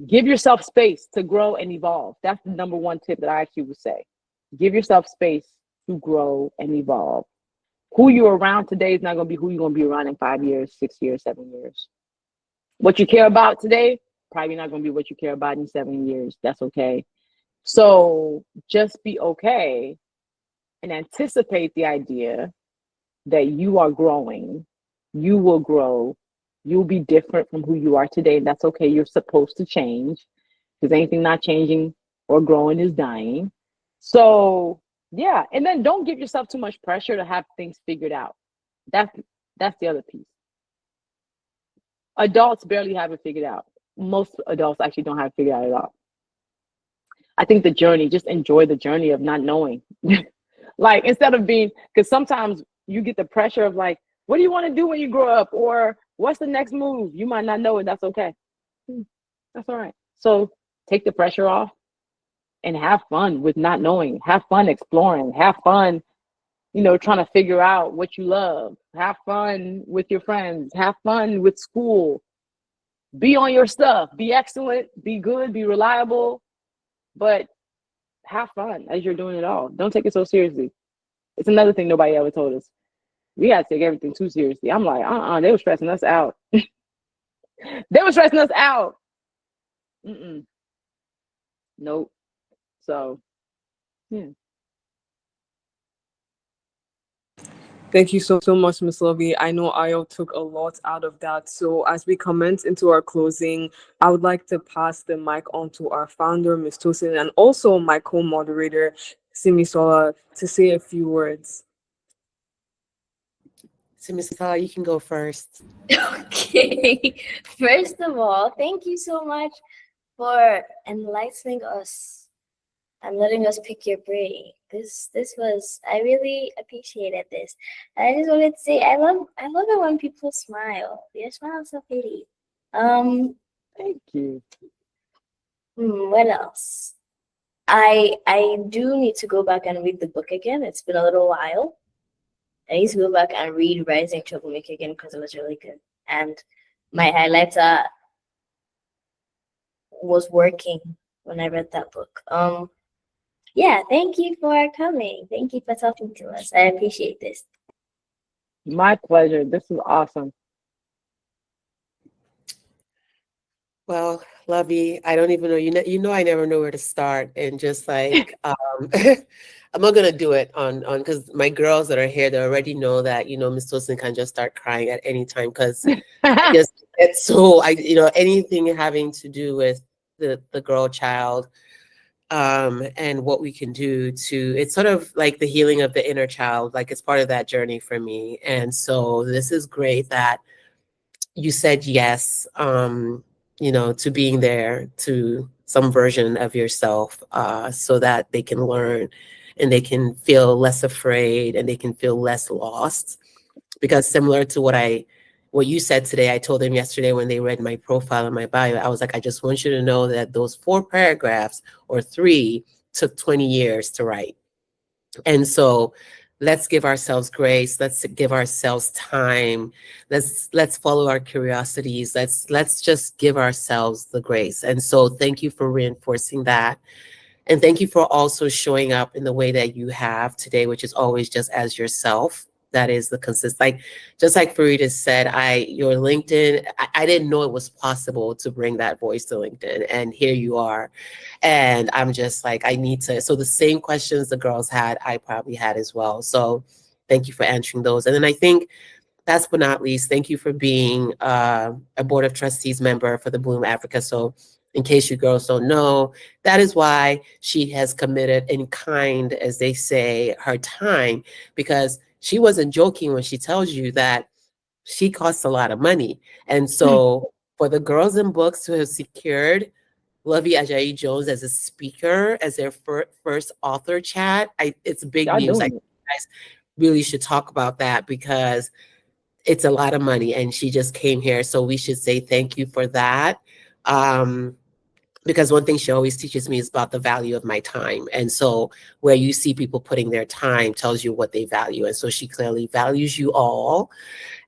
Give yourself space to grow and evolve. That's the number one tip that I actually would say. Give yourself space to grow and evolve. Who you're around today is not going to be who you're going to be around in 5 years, 6 years, 7 years. What you care about today, probably not going to be what you care about in 7 years. That's okay. So just be okay and anticipate the idea that you are growing. You will grow. You'll be different from who you are today. And that's okay. You're supposed to change because anything not changing or growing is dying. So yeah. And then don't give yourself too much pressure to have things figured out. That's the other piece. Adults barely have it figured out. Most adults actually don't have it figured out at all. I think the journey, just enjoy the journey of not knowing. Like instead of being, because sometimes you get the pressure of like, what do you want to do when you grow up? Or what's the next move? You might not know it. That's okay. That's all right. So take the pressure off and have fun with not knowing. Have fun exploring. Have fun, trying to figure out what you love. Have fun with your friends. Have fun with school. Be on your stuff. Be excellent. Be good. Be reliable. But have fun as you're doing it all. Don't take it so seriously. It's another thing nobody ever told us. We got to take everything too seriously. I'm like, they were stressing us out. They were stressing us out. Nope. So, yeah. Thank you so much, Miss Luvvie. I know Ayo took a lot out of that. So as we commence into our closing, I would like to pass the mic on to our founder, Ms. Tosin, and also my co-moderator, Simisola, to say a few words. Simisola, you can go first. Okay. First of all, thank you so much for enlightening us and letting us pick your brain. I really appreciated this. And I just wanted to say I love it when people smile. Your smile is so pretty. Thank you. What else? I do need to go back and read the book again. It's been a little while. I need to go back and read Rising Troublemaker again because it was really good. And my highlighter was working when I read that book. Yeah, thank you for coming. Thank you for talking to us. I appreciate this. My pleasure. This is awesome. Well, Luvvie, I don't even know. You know, I never know where to start, and just like I'm not gonna do it on because my girls that are here, they already know that Miss Wilson can just start crying at any time because I just it's so anything having to do with the girl child, and what we can do to it's sort of like the healing of the inner child, like it's part of that journey for me, and so this is great that you said yes, to being there to some version of yourself, so that they can learn and they can feel less afraid and they can feel less lost. Because similar to what you said today, I told them yesterday when they read my profile and my bio, I was like, I just want you to know that those 4 paragraphs or 3 took 20 years to write. And so let's give ourselves grace. Let's give ourselves time. Let's follow our curiosities. Let's just give ourselves the grace. And so thank you for reinforcing that. And thank you for also showing up in the way that you have today, which is always just as yourself. That is the like, just like Faridah said, your LinkedIn, I didn't know it was possible to bring that voice to LinkedIn. And here you are. And I'm just like, I need to. So the same questions the girls had, I probably had as well. So thank you for answering those. And then I think last but not least, thank you for being a Board of Trustees member for the Bloom Africa. So in case you girls don't know, that is why she has committed in kind, as they say, her time, because she wasn't joking when she tells you that she costs a lot of money. And so for the girls in books to have secured Luvvie Ajayi Jones as a speaker, as their first author chat, it's big Y'all news. doing You it. guys really should talk about that because it's a lot of money and she just came here. So we should say thank you for that. Because one thing she always teaches me is about the value of my time. And so where you see people putting their time tells you what they value. And so she clearly values you all.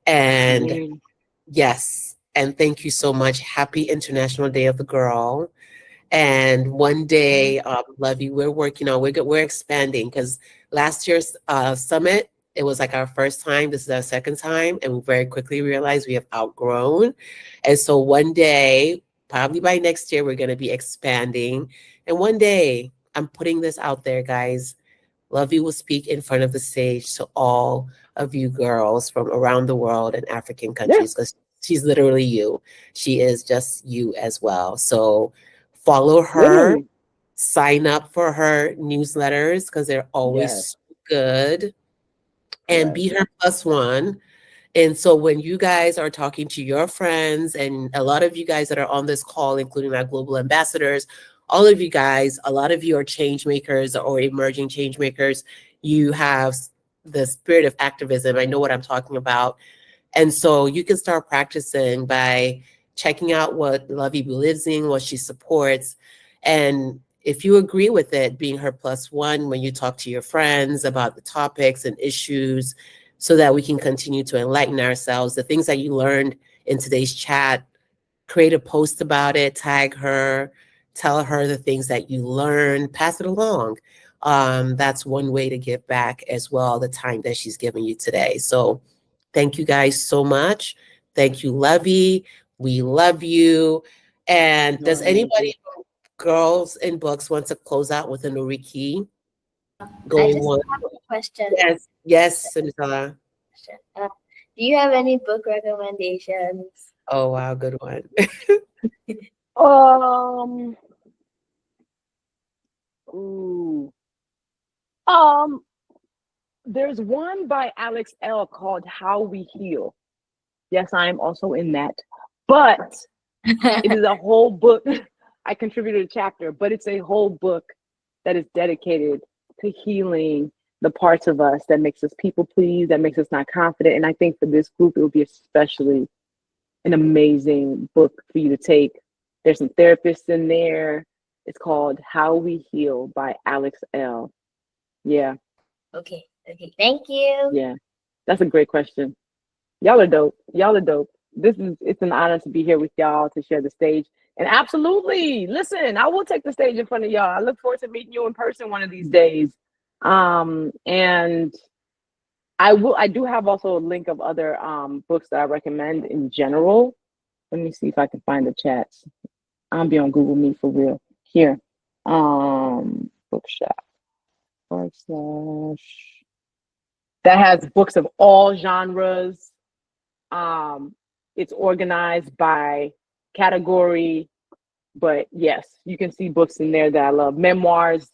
And yes, and thank you so much. Happy International Day of the Girl. And one day, Luvvie, we're working on, we're expanding because last year's summit, it was like our first time. This is our second time. And we very quickly realized we have outgrown. And so one day, probably by next year, we're going to be expanding. And one day, I'm putting this out there, guys. Luvvie will speak in front of the stage to all of you girls from around the world and African countries because she's literally you. She is just you as well. So follow her, sign up for her newsletters because they're always so good, and be her +1. And so when you guys are talking to your friends, and a lot of you guys that are on this call, including our global ambassadors, all of you guys, a lot of you are change makers or emerging change makers. You have the spirit of activism. I know what I'm talking about. And so you can start practicing by checking out what Luvvie believes in, what she supports. And if you agree with it, being her +1 when you talk to your friends about the topics and issues, so that we can continue to enlighten ourselves. The things that you learned in today's chat, create a post about it, tag her, tell her the things that you learned, pass it along. That's one way to give back as well, the time that she's giving you today. So thank you guys so much. Thank you, Luvvie. We love you. And does anybody, girls in books, want to close out with a Noriki? I just have a question. Yes, Simisola. Do you have any book recommendations? Oh wow, good one. There's one by Alex L. called How We Heal. Yes, I am also in that. But it is a whole book. I contributed a chapter, but it's a whole book that is dedicated to healing the parts of us that makes us people please, that makes us not confident. And I think for this group, it would be especially an amazing book for you to take. There's some therapists in there. It's called How We Heal by Alex L. Yeah, Okay. Thank you. yeah. That's a great question. Y'all are dope. Y'all are dope. It's an honor to be here with y'all to share the stage. And absolutely, listen, I will take the stage in front of y'all. I look forward to meeting you in person one of these days. And I do have also a link of other books that I recommend in general. Let me see if I can find the chats. I'll be on Google Meet for real. Here. Bookshop / that has books of all genres. It's organized by category, but yes, you can see books in there that I love. Memoirs,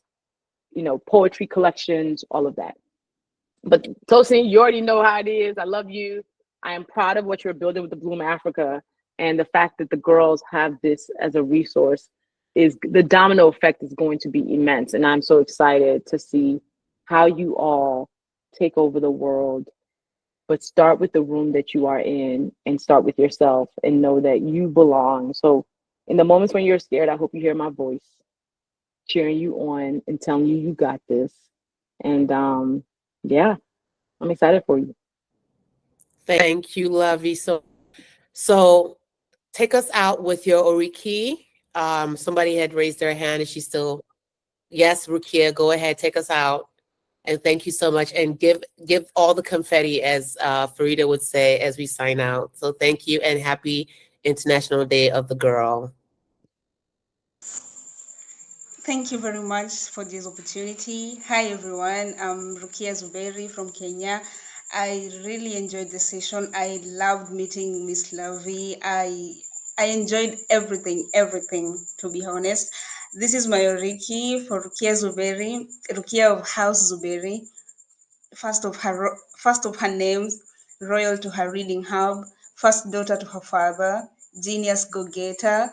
poetry collections, all of that. But Tosin, you already know how it is. I love you. I am proud of what you're building with the Bloom Africa, and the fact that the girls have this as a resource is the domino effect is going to be immense. And I'm so excited to see how you all take over the world. But start with the room that you are in and start with yourself and know that you belong. So in the moments when you're scared, I hope you hear my voice cheering you on and telling you you got this. And yeah, I'm excited for you. Thank you, Luvvie. So take us out with your Oriki. Somebody had raised their hand and she's still, yes, Rukia, go ahead, take us out. And thank you so much. And give all the confetti, as Faridah would say, as we sign out. So thank you and happy International Day of the Girl. Thank you very much for this opportunity. Hi everyone, I'm Rukia Zuberi from Kenya. I really enjoyed the session. I loved meeting Miss Luvvie. I enjoyed everything, to be honest. This is my Oriki for Rukia Zuberi, Rukia of House Zuberi. First of her names, royal to her reading hub, first daughter to her father, genius go-getter,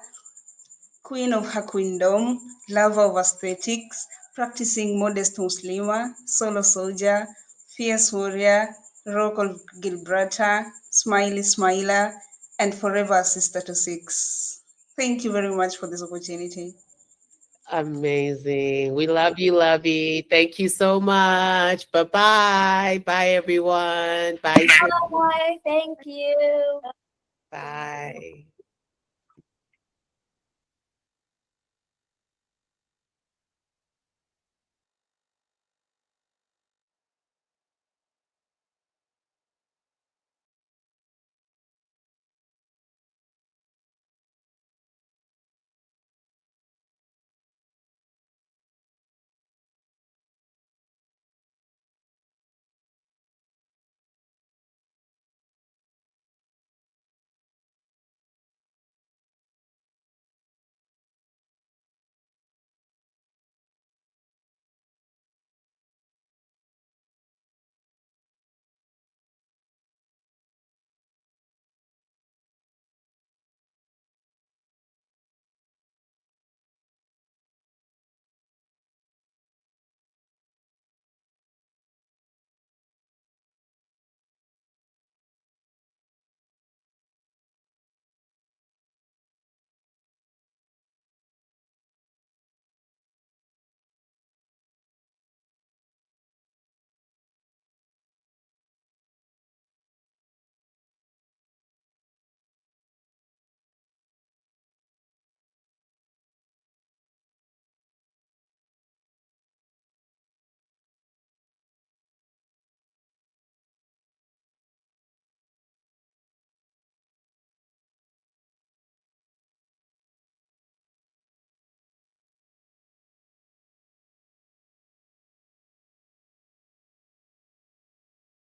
queen of her queendom, lover of aesthetics, practicing modest Muslima, solo soldier, fierce warrior, rock of Gibraltar, smiley smiler, and forever a sister to six. Thank you very much for this opportunity. Amazing. We love you, Luvvie. Thank you so much. Bye-bye. Bye, everyone. Bye. Bye. Thank you. Bye.